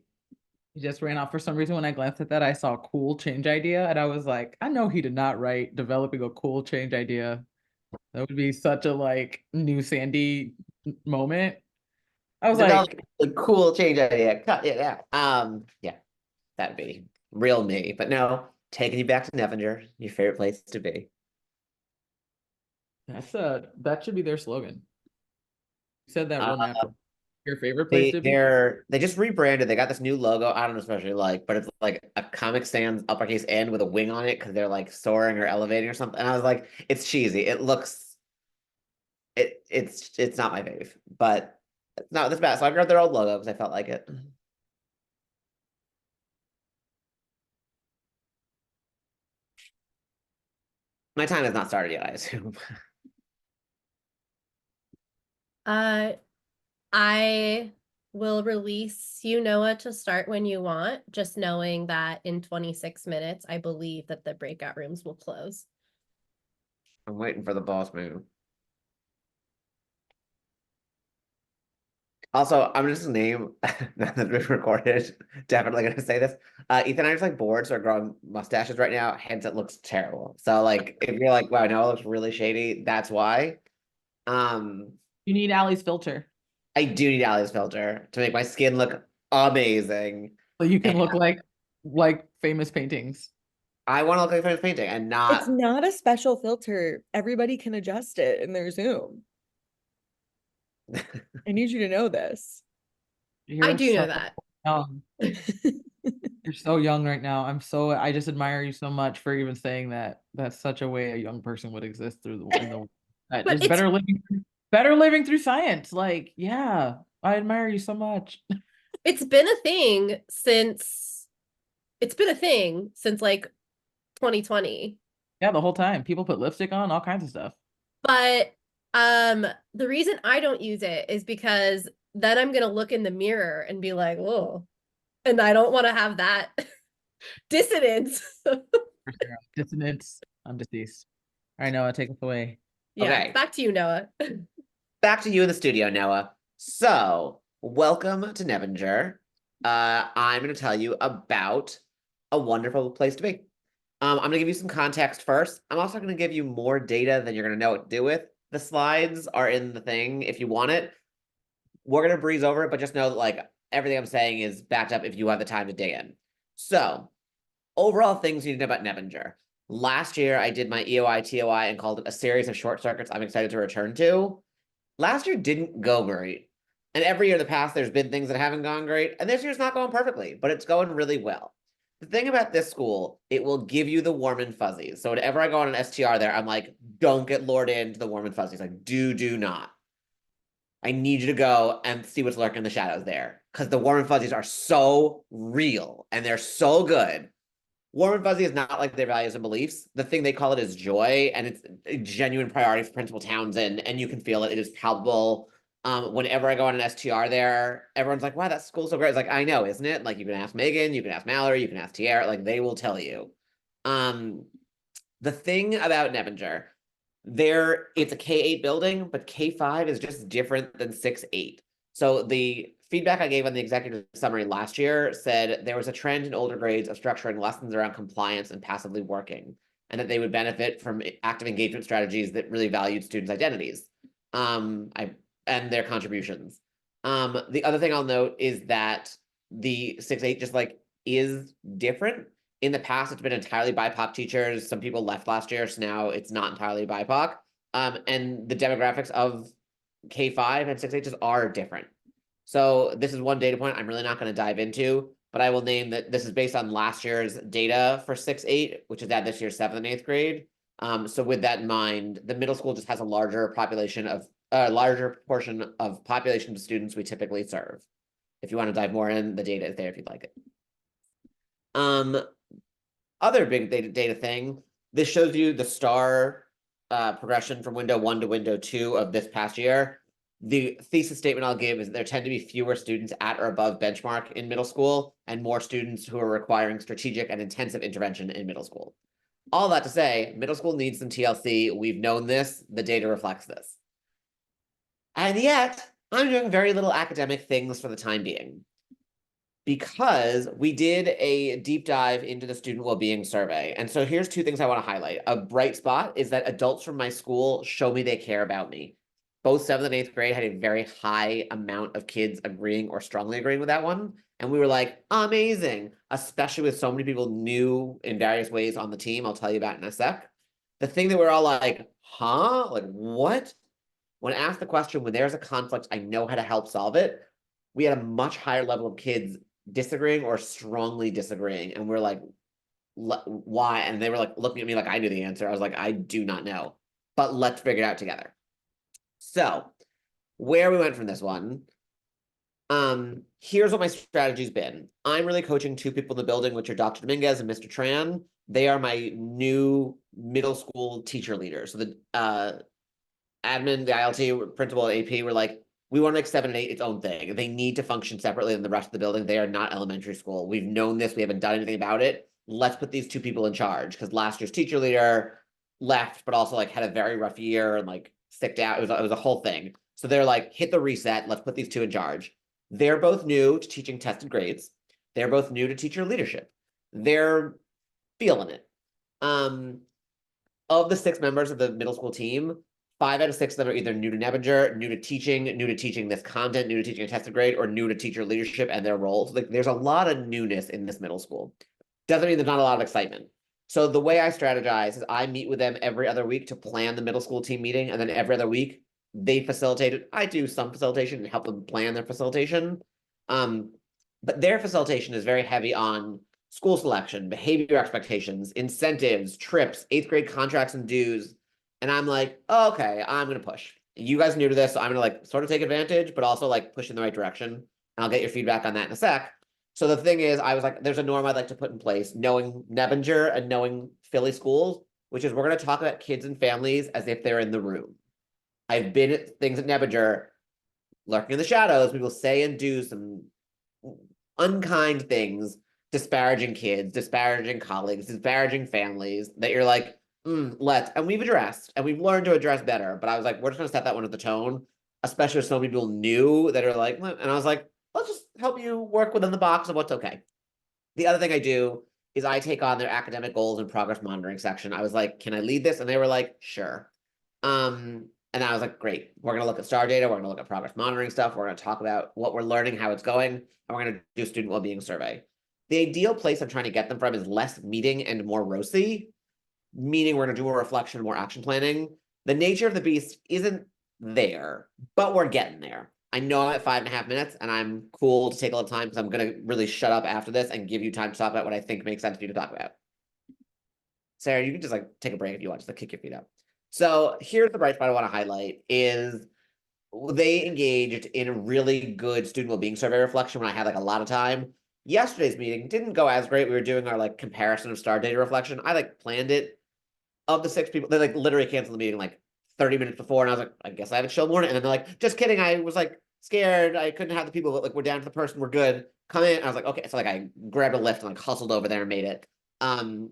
He just ran off. For some reason, when I glanced at that, I saw cool change idea, and I was like, I know he did not write developing a cool change idea. That would be such a like new Sandy moment. I was Develop like, a cool change idea. Cut it out. Yeah, that'd be real me. But no, taking you back to Nevenger, your favorite place to be. that should be their slogan. You said that Uh, real natural. Your favorite place to be? they just rebranded. They got this new logo. I don't especially like, but it's like a Comic Sans uppercase N with a wing on it because they're like soaring or elevating or something. And I was like, it's cheesy. It looks it's not my fave, but it's not this bad. So I grabbed their old logo because I felt like it. My time has not started yet, I assume. I will release you, Noah, to start when you want, just knowing that in 26 minutes, I believe that the breakout rooms will close. I'm waiting for the boss move. Also, I'm just gonna name now that we've recorded. Definitely gonna say this. Ethan and I are just like bored, so we're growing mustaches right now. Hence, it looks terrible. So, like, if you're like, "Wow, Noah looks really shady," that's why. Um, You need Allie's filter. I do need Ali's filter to make my skin look amazing. So you can And look like famous paintings. I want to look like famous painting and not. It's not a special filter. Everybody can adjust it in their Zoom. I need you to know this. I You're do so know that. young. You're so young right now. I just admire you so much for even saying that. That's such a way a young person would exist through the that But just it's better living through science. Like, yeah, I admire you so much. it's been a thing since like 2020. Yeah, the whole time. People put lipstick on, all kinds of stuff. But the reason I don't use it is because then I'm gonna look in the mirror and be like, "Whoa," and I don't want to have that dissonance. For sure. Dissonance. I'm deceased. All right, Noah, take us away. Yeah, Okay. back to you, Noah. Back to you in the studio, Noah. So, welcome to Nevenger. I'm going to tell you about a wonderful place to be. I'm going to give you some context first. I'm also going to give you more data than you're going to know what to do with. The slides are in the thing if you want it. We're going to breeze over it, but just know that like everything I'm saying is backed up if you have the time to dig in. So, overall things you need to know about Nevenger. Last year, I did my EOI, TOI, and called it a series of short circuits I'm excited to return to. Last year didn't go great. And every year in the past, there's been things that haven't gone great. And this year's not going perfectly, but it's going really well. The thing about this school, it will give you the warm and fuzzies. So whenever I go on an STR there, I'm like, don't get lured into the warm and fuzzies. Like, do not. I need you to go and see what's lurking in the shadows there. Because the warm and fuzzies are so real and they're so good. Warm and fuzzy is not like their values and beliefs. The thing they call it is joy, and it's a genuine priority for Principal Townsend, and you can feel it. It is palpable. Whenever I go on an STR there, everyone's like, wow, that school's so great. It's like, I know, isn't it? Like, you can ask Megan, you can ask Mallory, you can ask Tierra, like, they will tell you. The thing about Nevenger, it's a K8 building, but K5 is just different than 6-8. So the feedback I gave on the executive summary last year said there was a trend in older grades of structuring lessons around compliance and passively working, and that they would benefit from active engagement strategies that really valued students' identities and their contributions. The other thing I'll note is that the 6-8 just like is different. In the past, it's been entirely BIPOC teachers. Some people left last year, so now it's not entirely BIPOC. And the demographics of K5 and 6-8 just are different. So this is one data point I'm really not going to dive into, but I will name that this is based on last year's data for 6-8, which is at this year's 7th and 8th grade. So with that in mind, the middle school just has a larger population of larger proportion of population of students we typically serve. If you want to dive more in, the data is there if you'd like it. Other big data thing, this shows you the star progression from window 1 to window 2 of this past year. The thesis statement I'll give is that there tend to be fewer students at or above benchmark in middle school and more students who are requiring strategic and intensive intervention in middle school. All that to say, middle school needs some TLC. We've known this. The data reflects this. And yet, I'm doing very little academic things for the time being. because we did a deep dive into the student well-being survey. And so here's two things I want to highlight. A bright spot is that adults from my school show me they care about me. Both 7th and 8th grade had a very high amount of kids agreeing or strongly agreeing with that one. And we were like, amazing, especially with so many people new in various ways on the team. I'll tell you about in a sec. The thing that we're all like, huh? Like, what? When asked the question, when there's a conflict, I know how to help solve it. We had a much higher level of kids disagreeing or strongly disagreeing. And we're like, why? And they were like looking at me like I knew the answer. I was like, I do not know, but let's figure it out together. So where we went from this one, here's what my strategy's been. I'm really coaching 2 people in the building, which are Dr. Dominguez and Mr. Tran. They are my new middle school teacher leaders. So the admin, the ILT, principal, AP were like, we want to make 7 and 8 its own thing. They need to function separately than the rest of the building. They are not elementary school. We've known this. We haven't done anything about it. Let's put these 2 people in charge, because last year's teacher leader left, but also like had a very rough year and like sicked out. It was a whole thing. So they're like, hit the reset. Let's put these 2 in charge. They're both new to teaching tested grades. They're both new to teacher leadership. They're feeling it. Of the 6 members of the middle school team, 5 out of 6 of them are either new to Nebinger, new to teaching this content, new to teaching a tested grade, or new to teacher leadership and their roles. Like, there's a lot of newness in this middle school. Doesn't mean there's not a lot of excitement. So the way I strategize is I meet with them every other week to plan the middle school team meeting, and then every other week they facilitate it. I do some facilitation and help them plan their facilitation. But their facilitation is very heavy on school selection, behavior expectations, incentives, trips, 8th grade contracts and dues. And I'm like, oh, okay, I'm going to push. You guys are new to this, so I'm going to like sort of take advantage, but also like push in the right direction. And I'll get your feedback on that in a sec. So the thing is, I was like, there's a norm I'd like to put in place, knowing Nebinger and knowing Philly schools, which is we're going to talk about kids and families as if they're in the room. I've been at things at Nebinger, lurking in the shadows. People say and do some unkind things, disparaging kids, disparaging colleagues, disparaging families, that you're like, and we've addressed, and we've learned to address better. But I was like, we're just gonna set that one at the tone, especially if so many people new that are like, and I was like, let's just help you work within the box of what's okay. The other thing I do is I take on their academic goals and progress monitoring section. I was like, can I lead this? And they were like, sure. And I was like, great, we're gonna look at star data, we're gonna look at progress monitoring stuff, we're gonna talk about what we're learning, how it's going, and we're gonna do a student well-being survey. The ideal place I'm trying to get them from is less meeting and more ROSI, meaning we're going to do a reflection, more action planning. The nature of the beast isn't there, but we're getting there. I know I'm at 5.5 minutes, and I'm cool to take a little time because I'm going to really shut up after this and give you time to talk about what I think makes sense for you to talk about. Sarah, you can just like take a break if you want, just like kick your feet up. So here's the bright spot I want to highlight is they engaged in a really good student well-being survey reflection when I had like a lot of time. Yesterday's meeting didn't go as great. We were doing our like comparison of star data reflection. I like planned it. Of the 6 people, they like literally canceled the meeting like 30 minutes before, and I was like, I guess I have a chill morning. And then they're like, just kidding, I was like scared, I couldn't have the people, but like we're down to the person, we're good, come in. And I was like, okay. So like I grabbed a lift and like hustled over there and made it. And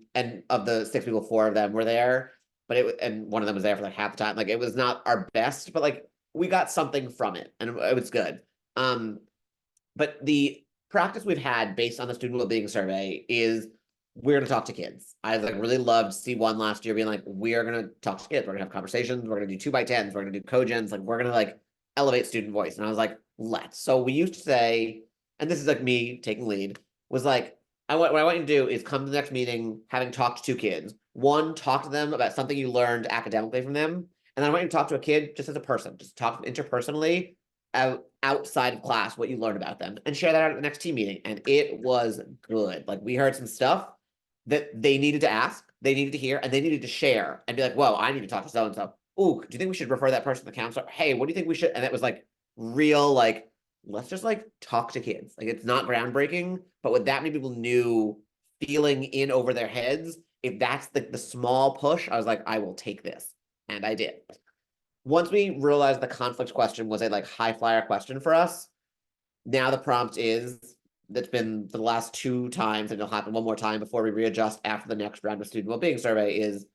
of the 6 people, 4 of them were there, but and one of them was there for like half the time. Like it was not our best, but like we got something from it, and it was good. But the practice we've had based on the student well-being survey is we're going to talk to kids. I like really loved C1 last year being like, we're going to talk to kids. We're going to have conversations. We're going to do 2x10s. We're going to do cogens. Like we're going to like elevate student voice. And I was like, let's. So we used to say, and this is like me taking lead, was like, what I want you to do is come to the next meeting, having talked to 2 kids. 1, talk to them about something you learned academically from them. And then I want you to talk to a kid just as a person, just talk interpersonally outside of class, what you learned about them, and share that out at the next team meeting. And it was good. Like we heard some stuff that they needed to ask, they needed to hear, and they needed to share and be like, whoa, I need to talk to so-and-so. Ooh, do you think we should refer that person to the counselor? Hey, what do you think we should? And it was like real, like, let's just like talk to kids. Like it's not groundbreaking, but with that many people new feeling in over their heads, if that's the small push, I was like, I will take this. And I did. Once we realized the conflict question was a like high flyer question for us, now the prompt is, that's been for the last 2 times, and it'll happen one more time before we readjust after the next round of student well-being survey, is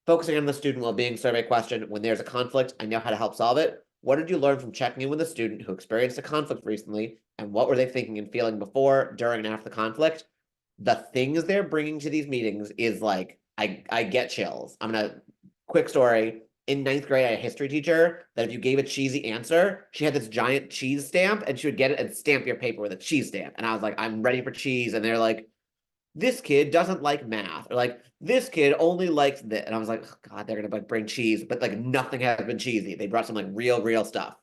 focusing on the student well-being survey question. When there's a conflict, I know how to help solve it. What did you learn from checking in with a student who experienced a conflict recently? and what were they thinking and feeling before, during, and after the conflict, the things they're bringing to these meetings is like, I get chills. Quick story. In 9th grade, I had a history teacher that if you gave a cheesy answer, she had this giant cheese stamp and she would get it and stamp your paper with a cheese stamp. And I was like, I'm ready for cheese. And they're like, this kid doesn't like math, or like, this kid only likes this. And I was like, oh, God, they're gonna like bring cheese, but like nothing has been cheesy. They brought some like real stuff.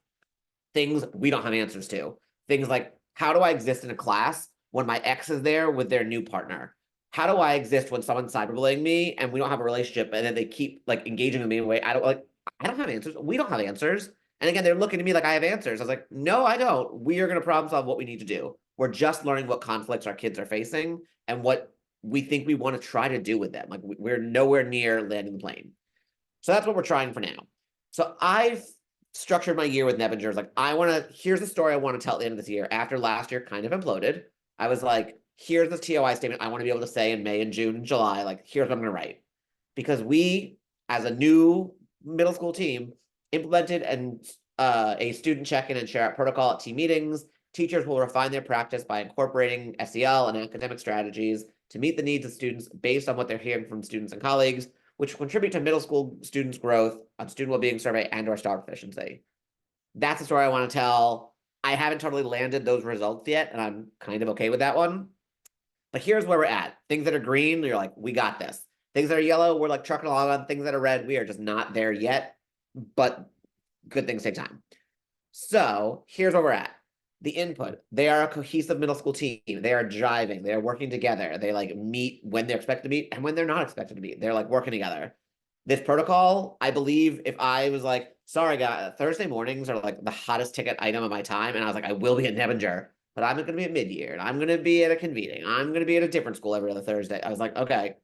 Things we don't have answers to. Things like, how do I exist in a class when my ex is there with their new partner? How do I exist when someone's cyberbullying me and we don't have a relationship and then they keep like engaging with me in a way I don't have answers. We don't have answers. And again, they're looking at me like I have answers. I was like, no, I don't. We are going to problem solve what we need to do. We're just learning what conflicts our kids are facing and what we think we want to try to do with them. Like we're nowhere near landing the plane. So that's what we're trying for now. So I've structured my year with Nebingers. Like, here's the story I want to tell at the end of this year. After last year kind of imploded, I was like, here's the TOI statement I want to be able to say in May and June and July. Like, here's what I'm going to write. Because we, as a new middle school team, implemented a student check-in and share out protocol at team meetings. Teachers will refine their practice by incorporating SEL and academic strategies to meet the needs of students based on what they're hearing from students and colleagues, which contribute to middle school students' growth on student well-being survey and or STAR proficiency. That's the story I want to tell. I haven't totally landed those results yet, and I'm kind of okay with that one. But here's where we're at. Things that are green, you're like, we got this. Things that are yellow, we're like trucking along on. Things that are red, we are just not there yet, but good things take time. So here's where we're at. The input, they are a cohesive middle school team. They are jiving, they are working together. They like meet when they're expected to meet and when they're not expected to meet. They're like working together. This protocol, I believe if I was like, sorry guys, Thursday mornings are like the hottest ticket item of my time. And I was like, I will be at Nebinger, but I'm gonna be at mid-year and I'm gonna be at a convening. I'm gonna be at a different school every other Thursday. I was like, okay.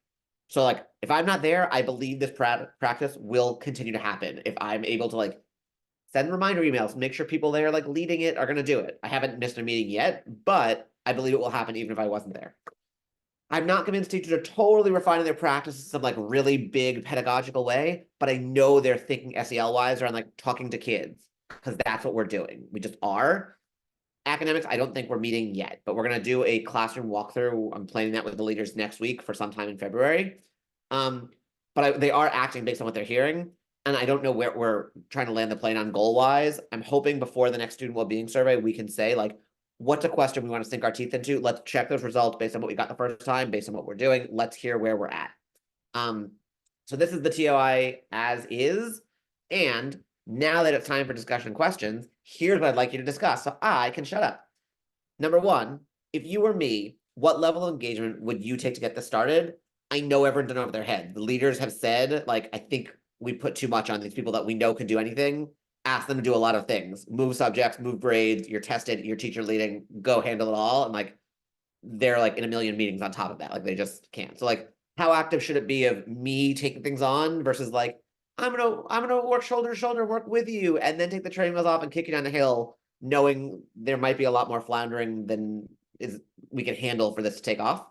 So like, if I'm not there, I believe this practice will continue to happen. If I'm able to like send reminder emails, make sure people there like leading it are going to do it. I haven't missed a meeting yet, but I believe it will happen even if I wasn't there. I'm not convinced teachers are totally refining their practices in some like really big pedagogical way, but I know they're thinking SEL wise around like talking to kids because that's what we're doing. We just are. Academics, I don't think we're meeting yet, but we're going to do a classroom walkthrough. I'm planning that with the leaders next week for sometime in February. But they are acting based on what they're hearing. And I don't know where we're trying to land the plane on goal wise. I'm hoping before the next student well-being survey, we can say like, what's a question we want to sink our teeth into? Let's check those results based on what we got the first time, based on what we're doing. Let's hear where we're at. So this is the TOI as is. And now that it's time for discussion questions, here's what I'd like you to discuss so I can shut up. Number one, if you were me, what level of engagement would you take to get this started? I know everyone's done over their head. The leaders have said, like, I think we put too much on these people that we know can do anything. Ask them to do a lot of things. Move subjects, move grades, you're tested, you're teacher leading, go handle it all. And like, they're like in a million meetings on top of that. Like they just can't. So like, how active should it be of me taking things on versus like, I'm gonna work shoulder to shoulder, work with you, and then take the training wheels off and kick you down the hill, knowing there might be a lot more floundering than we can handle for this to take off.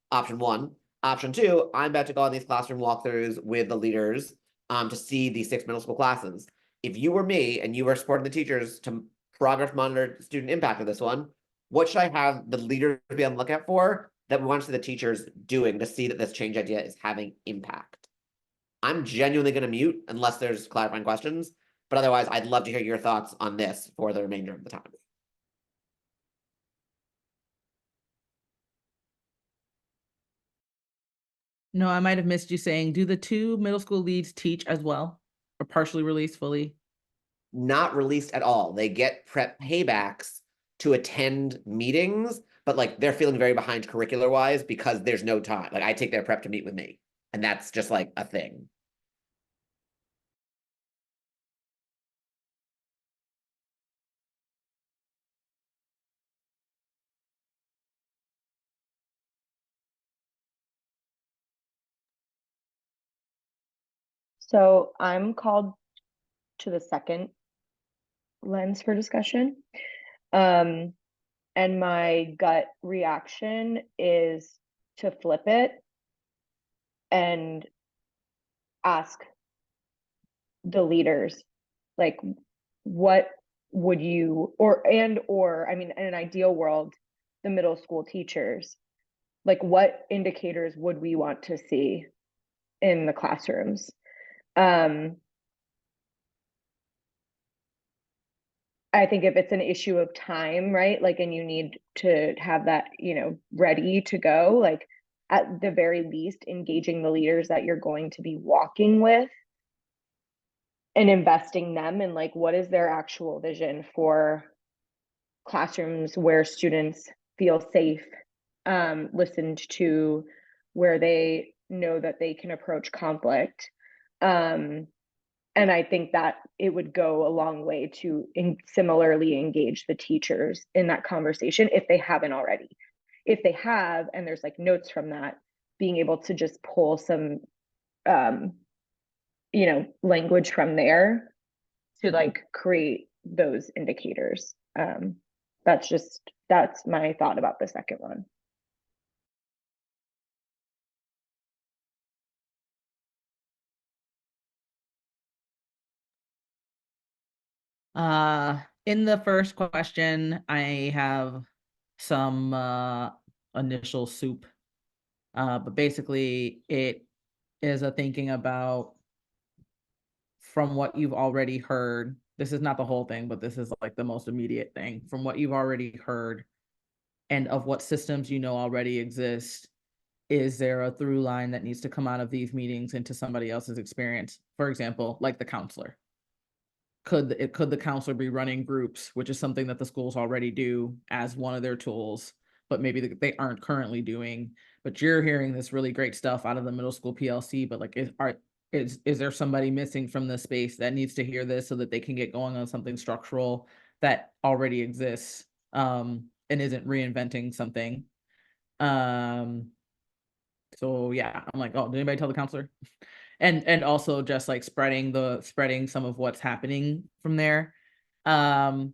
Option one. Option two, I'm about to go on these classroom walkthroughs with the leaders to see these 6 middle school classes. If you were me and you were supporting the teachers to progress monitor student impact of this one, what should I have the leaders be on the lookout for that we want to see the teachers doing to see that this change idea is having impact? I'm genuinely going to mute unless there's clarifying questions, but otherwise I'd love to hear your thoughts on this for the remainder of the time. No, I might have missed you saying, do the 2 middle school leads teach as well or partially released fully? Not released at all. They get prep paybacks to attend meetings, but like they're feeling very behind curricular wise because there's no time. Like I take their prep to meet with me, and that's just like a thing. So I'm called to the second lens for discussion. And my gut reaction is to flip it and ask the leaders, like, what would you, or I mean, in an ideal world, the middle school teachers, like what indicators would we want to see in the classrooms? I think if it's an issue of time, right? Like, and you need to have that, ready to go, like at the very least, engaging the leaders that you're going to be walking with and investing them in like, what is their actual vision for classrooms where students feel safe, listened to, where they know that they can approach conflict. And I think that it would go a long way to similarly engage the teachers in that conversation if they haven't already. If they have, and there's like notes from that, being able to just pull some, language from there to like create those indicators. That's my thought about the second one. In the first question, I have some initial soup. But basically it is a thinking about from what you've already heard. This is not the whole thing, but this is like the most immediate thing from what you've already heard and of what systems you know already exist. Is there a through line that needs to come out of these meetings into somebody else's experience? For example, like the counselor. Could the counselor be running groups, which is something that the schools already do as one of their tools, but maybe they aren't currently doing. But you're hearing this really great stuff out of the middle school PLC, but like is there somebody missing from the space that needs to hear this so that they can get going on something structural that already exists, and isn't reinventing something? So yeah, I'm like, oh, did anybody tell the counselor? And also just like spreading some of what's happening from there. I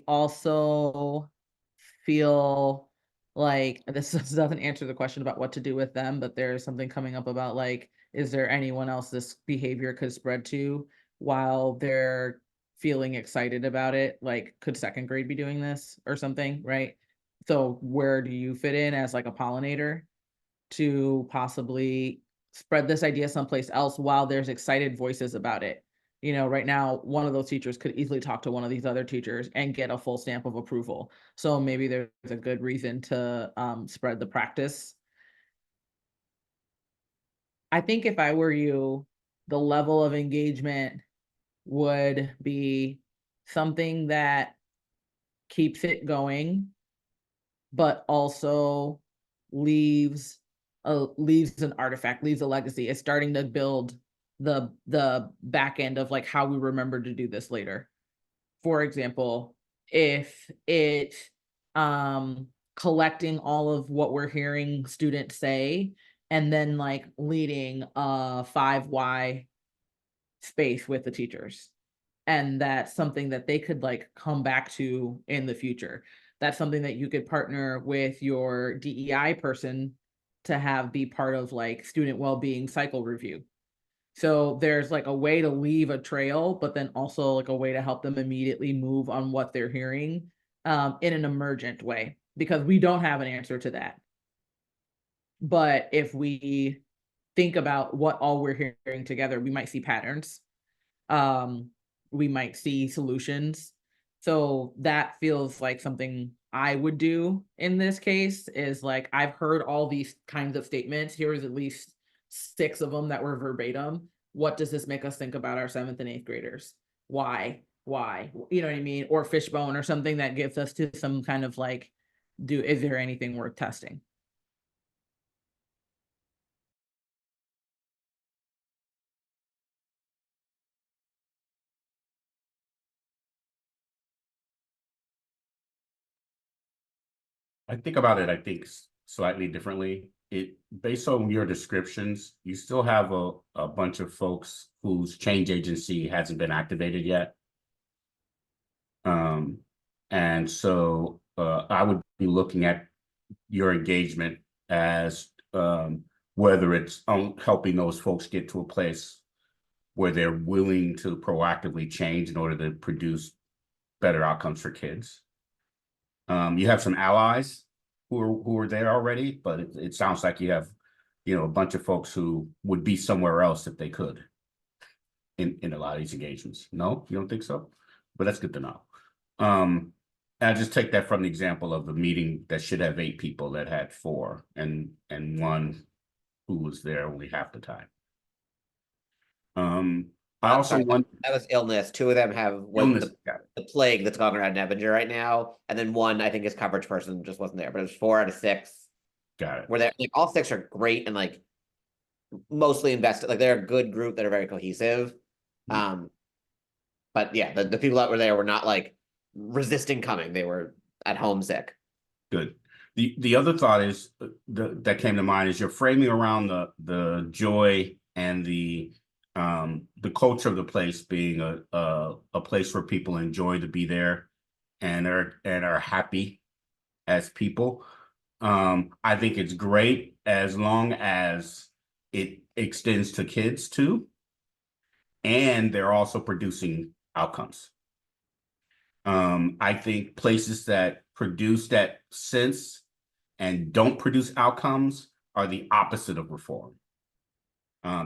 also feel like this doesn't answer the question about what to do with them, but there's something coming up about like, is there anyone else this behavior could spread to while they're feeling excited about it? Like, could second grade be doing this or something, right? So where do you fit in as like a pollinator to possibly spread this idea someplace else while there's excited voices about it? Right now, one of those teachers could easily talk to one of these other teachers and get a full stamp of approval. So maybe there's a good reason to spread the practice. I think if I were you, the level of engagement would be something that keeps it going, but also leaves an artifact, leaves a legacy. It's starting to build the back end of like how we remember to do this later. For example, if it collecting all of what we're hearing students say and then like leading a 5Y space with the teachers, and that's something that they could like come back to in the future. That's something that you could partner with your DEI person to have be part of like student well-being cycle review. So there's like a way to leave a trail, but then also like a way to help them immediately move on what they're hearing in an emergent way, because we don't have an answer to that. But if we think about what all we're hearing together, we might see patterns. We might see solutions. So that feels like something I would do in this case, is like, I've heard all these kinds of statements. Here's at least 6 of them that were verbatim. What does this make us think about our 7th and 8th graders? Why? You know what I mean? Or fishbone or something that gets us to some kind of like, is there anything worth testing? I think about it, I think slightly differently. It based on your descriptions, you still have a bunch of folks whose change agency hasn't been activated yet. And so I would be looking at your engagement as whether it's helping those folks get to a place where they're willing to proactively change in order to produce better outcomes for kids. You have some allies who are there already, but it sounds like you have, a bunch of folks who would be somewhere else if they could in a lot of these engagements. No, you don't think so? But that's good to know. I just take that from the example of the meeting that should have 8 people that had 4, and one who was there only half the time. I also Sorry, want that was illness. 2 of them have illness. the plague that's going around Nebinger right now, and then 1 I think is coverage person just wasn't there. But it was 4 out of 6. Got it. Where they're like all 6 are great and like mostly invested. Like they're a good group that are very cohesive. But yeah, the people that were there were not like resisting coming. They were at home sick. Good. The other thought is that came to mind is you're framing around the joy and the culture of the place being a place where people enjoy to be there and are happy as people. I think it's great as long as it extends to kids too, and they're also producing outcomes. I think places that produce that sense and don't produce outcomes are the opposite of reform,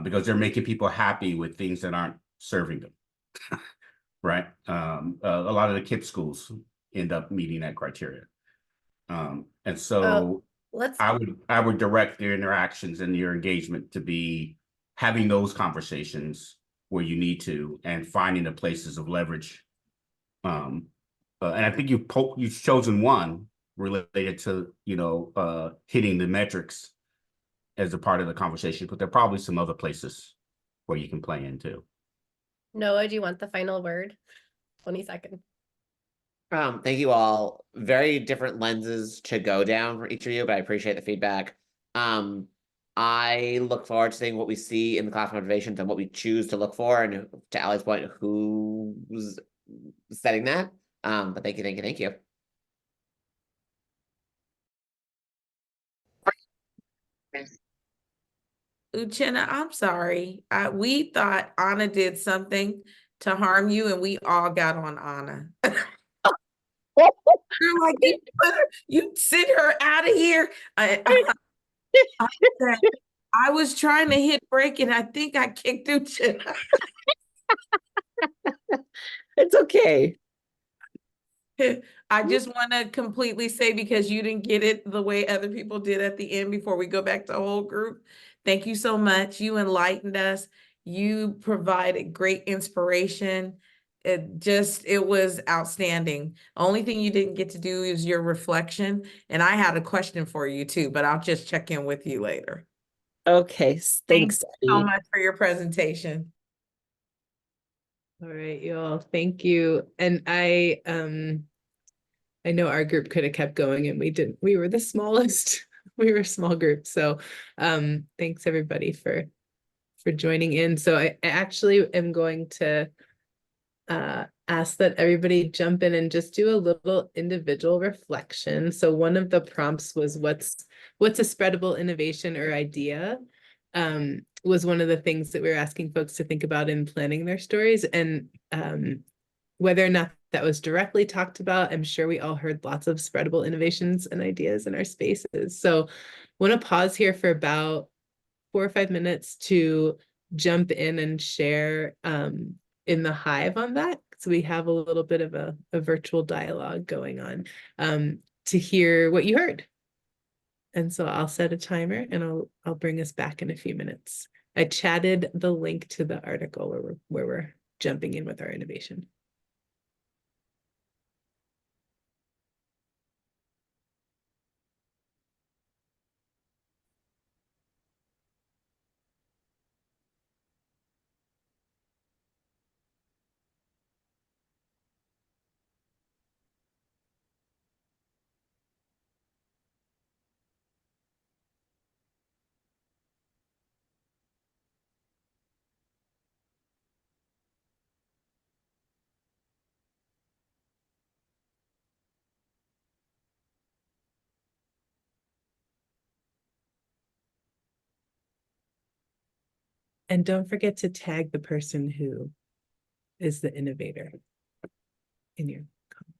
because they're making people happy with things that aren't serving them. Right? A lot of the KIPP schools end up meeting that criteria. And so let's I would direct their interactions and your engagement to be having those conversations where you need to, and finding the places of leverage. And I think you've chosen one related to hitting the metrics as a part of the conversation, but there are probably some other places where you can play into. Noah, do you want the final word? 20 seconds. Thank you all. Very different lenses to go down for each of you, but I appreciate the feedback. I look forward to seeing what we see in the class motivations and what we choose to look for, and to Allie's point, who's setting that. But thank you. Uchenna, I'm sorry. We thought Anna did something to harm you, and we all got on Anna. You're like, you send her out of here. I was trying to hit break, and I think I kicked Uchenna. It's okay. I just want to completely say, because you didn't get it the way other people did at the end before we go back to the whole group. Thank you so much. You enlightened us. You provided great inspiration. It was outstanding. Only thing you didn't get to do is your reflection. And I had a question for you too, but I'll just check in with you later. Okay, thanks. So much for your presentation. All right, y'all. Thank you. And I know our group could have kept going, and we didn't. We were the smallest. We were a small group. So thanks everybody for joining in. So I actually am going to ask that everybody jump in and just do a little individual reflection. So one of the prompts was what's a spreadable innovation or idea, was one of the things that we were asking folks to think about in planning their stories. And whether or not that was directly talked about, I'm sure we all heard lots of spreadable innovations and ideas in our spaces. So I want to pause here for about 4 or 5 minutes to jump in and share in the Hive on that. So we have a little bit of a virtual dialogue going on to hear what you heard. And so I'll set a timer, and I'll bring us back in a few minutes. I chatted the link to the article where we're jumping in with our innovation. And don't forget to tag the person who is the innovator in your comment.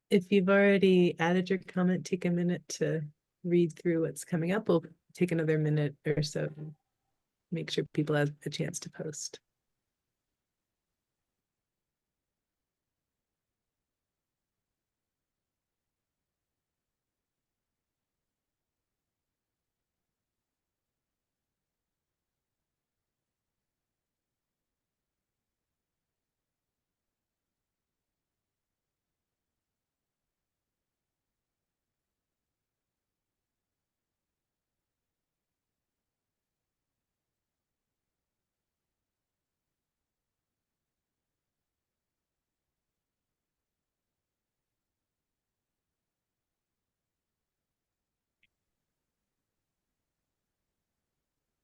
If you've already added your comment, take a minute to read through what's coming up. We'll take another minute or so. Make sure people have a chance to post.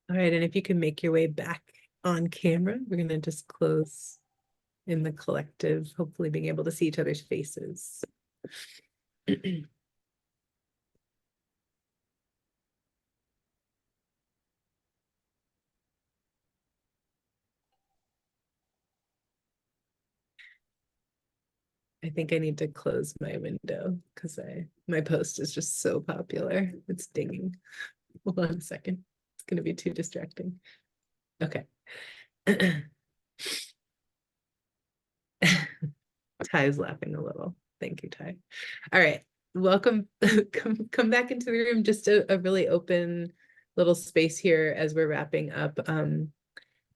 All right, and if you can make your way back on camera, we're going to just close in the collective, hopefully being able to see each other's faces. I think I need to close my window because my post is just so popular. It's dinging. Hold on a second. It's going to be too distracting. Okay. Ty's laughing a little. Thank you, Ty. All right. Welcome. Come back into the room. Just a really open little space here as we're wrapping up.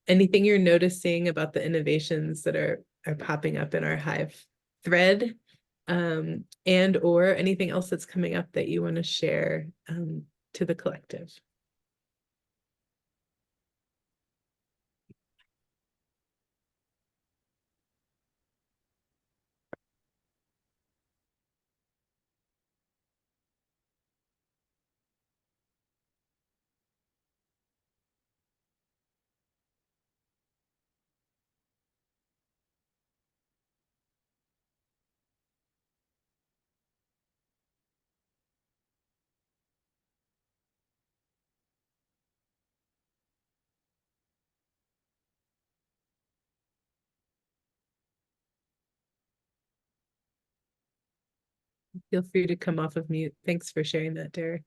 Anything you're noticing about the innovations that are popping up in our Hive thread, and or anything else that's coming up that you want to share to the collective? Feel free to come off of mute. Thanks for sharing that, Derek.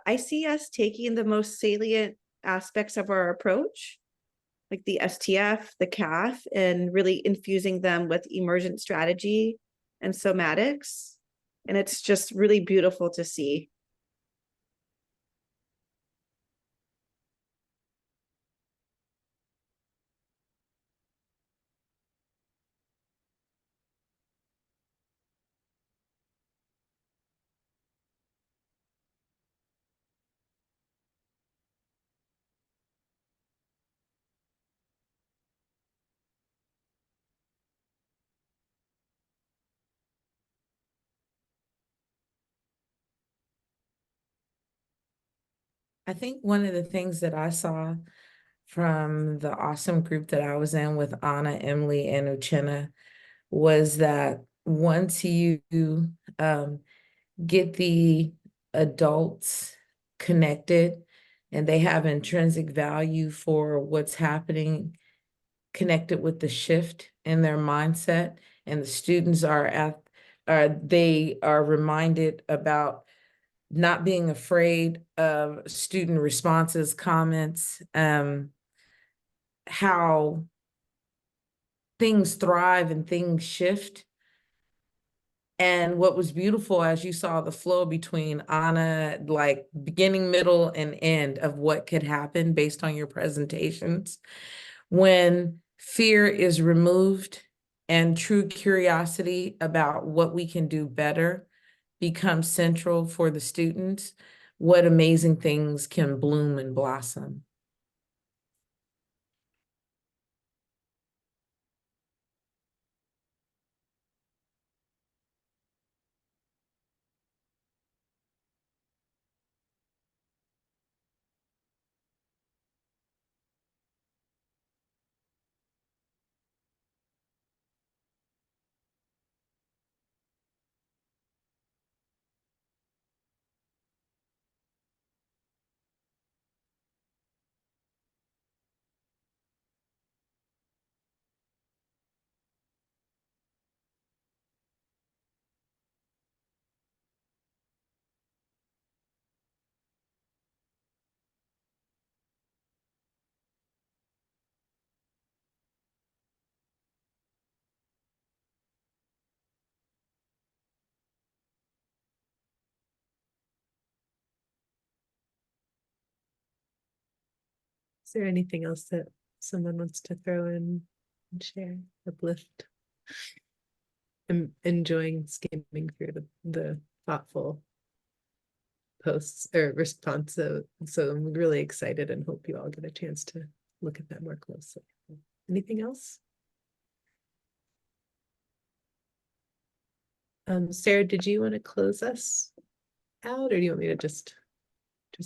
I see us taking the most salient aspects of our approach, like the STF, the CAF, and really infusing them with emergent strategy and somatics. And it's just really beautiful to see. I think one of the things that I saw from the awesome group that I was in with Anna, Emily, and Uchenna was that once you get the adults connected and they have intrinsic value for what's happening, connected with the shift in their mindset, and the students they are reminded about not being afraid of student responses, comments, how things thrive and things shift. And what was beautiful, as you saw the flow between Anna, like beginning, middle, and end of what could happen based on your presentations, when fear is removed and true curiosity about what we can do better becomes central for the students, what amazing things can bloom and blossom. Is there anything else that someone wants to throw in and share, uplift? I'm enjoying skimming through the thoughtful posts or responses. So I'm really excited and hope you all get a chance to look at that more closely. Anything else? Sarah, did you want to close us out, or do you want me to just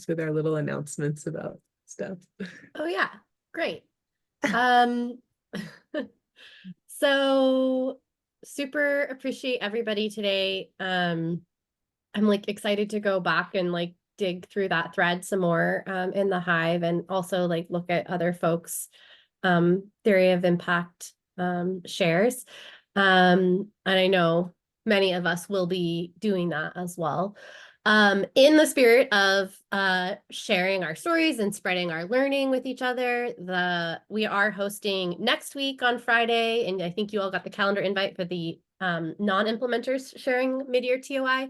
with our little announcements about stuff? Oh yeah, great. So super appreciate everybody today. I'm like excited to go back and like dig through that thread some more in the Hive, and also like look at other folks' theory of impact shares. And I know many of us will be doing that as well. In the spirit of sharing our stories and spreading our learning with each other, we are hosting next week on Friday, and I think you all got the calendar invite for the non-implementers sharing mid-year TOI.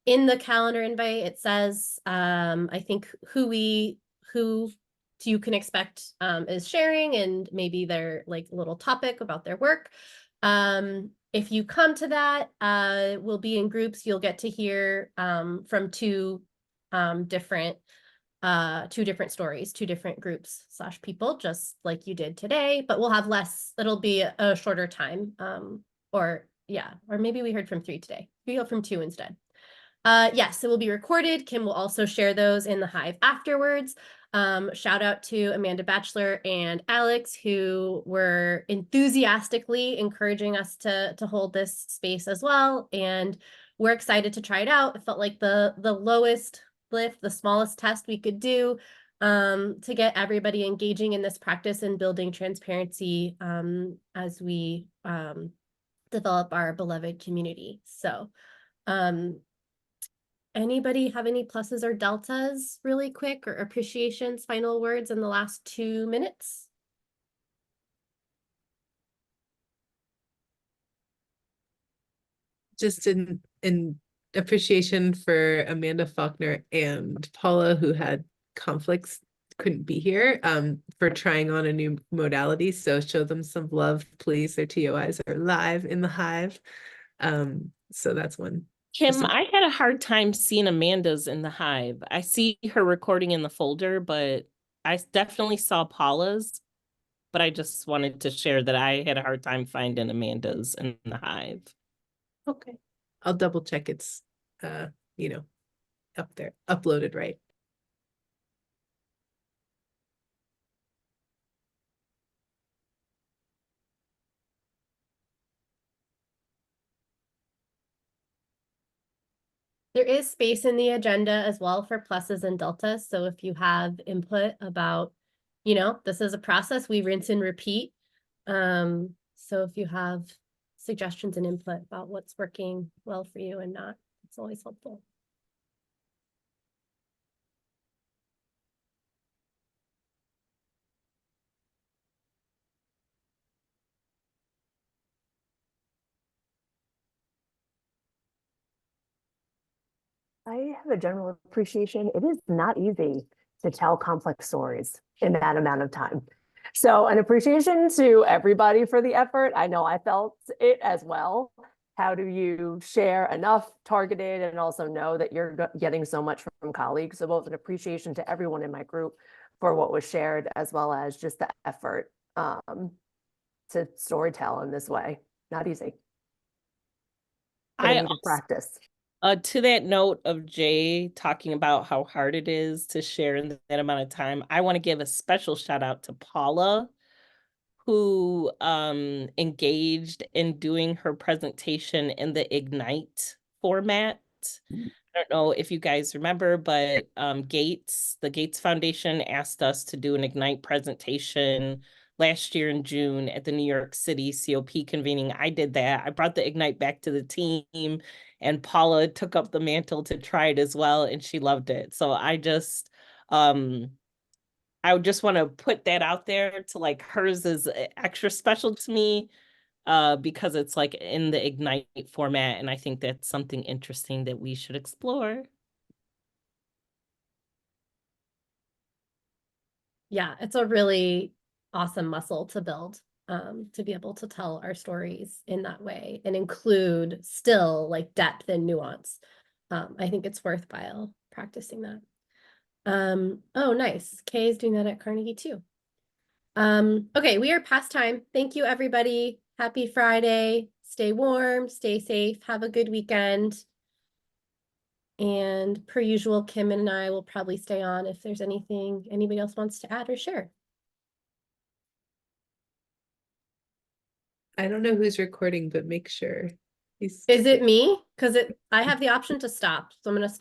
In the calendar invite, it says, I think who you can expect is sharing, and maybe their like little topic about their work. If you come to that, we'll be in groups. You'll get to hear from two different stories, two different groups / people, just like you did today, but we'll have less, it'll be a shorter time. Or maybe we heard from 3 today. We go from 2 instead. Yes, it will be recorded. Kim will also share those in the Hive afterwards. Shout out to Amanda Batchelor and Alex, who were enthusiastically encouraging us to hold this space as well. And we're excited to try it out. It felt like the lowest lift, the smallest test we could do to get everybody engaging in this practice and building transparency as we develop our beloved community. So anybody have any pluses or deltas really quick, or appreciations, final words in the last 2 minutes? Just in appreciation for Amanda Faulkner and Paula, who had conflicts, couldn't be here, for trying on a new modality. So show them some love, please. Their TOIs are live in the Hive. So that's one. Kim, I had a hard time seeing Amanda's in the Hive. I see her recording in the folder, but I definitely saw Paula's. But I just wanted to share that I had a hard time finding Amanda's in the Hive. Okay. I'll double check it's you know, up there, uploaded right. There is space in the agenda as well for pluses and deltas. So if you have input about, this is a process, we rinse and repeat. So if you have suggestions and input about what's working well for you and not, it's always helpful. I have a general appreciation. It is not easy to tell complex stories in that amount of time. So an appreciation to everybody for the effort. I know I felt it as well. How do you share enough targeted and also know that you're getting so much from colleagues? So both an appreciation to everyone in my group for what was shared, as well as just the effort to storytell in this way. Not easy. I need to practice. To that note of Jay talking about how hard it is to share in that amount of time, I want to give a special shout out to Paula, who engaged in doing her presentation in the Ignite format. I don't know if you guys remember, but the Gates Foundation asked us to do an Ignite presentation last year in June at the New York City COP convening. I did that. I brought the Ignite back to the team, and Paula took up the mantle to try it as well, and she loved it. So I would just want to put that out there to, like, hers is extra special to me because it's like in the Ignite format, and I think that's something interesting that we should explore. Yeah, it's a really awesome muscle to build, to be able to tell our stories in that way and include still like depth and nuance. I think it's worthwhile practicing that. Oh, nice. Kay is doing that at Carnegie too. Okay, we are past time. Thank you, everybody. Happy Friday. Stay warm, stay safe, have a good weekend. And per usual, Kim and I will probably stay on if there's anything anybody else wants to add or share. I don't know who's recording, but make sure. Is it me? Because I have the option to stop. So I'm going to stop.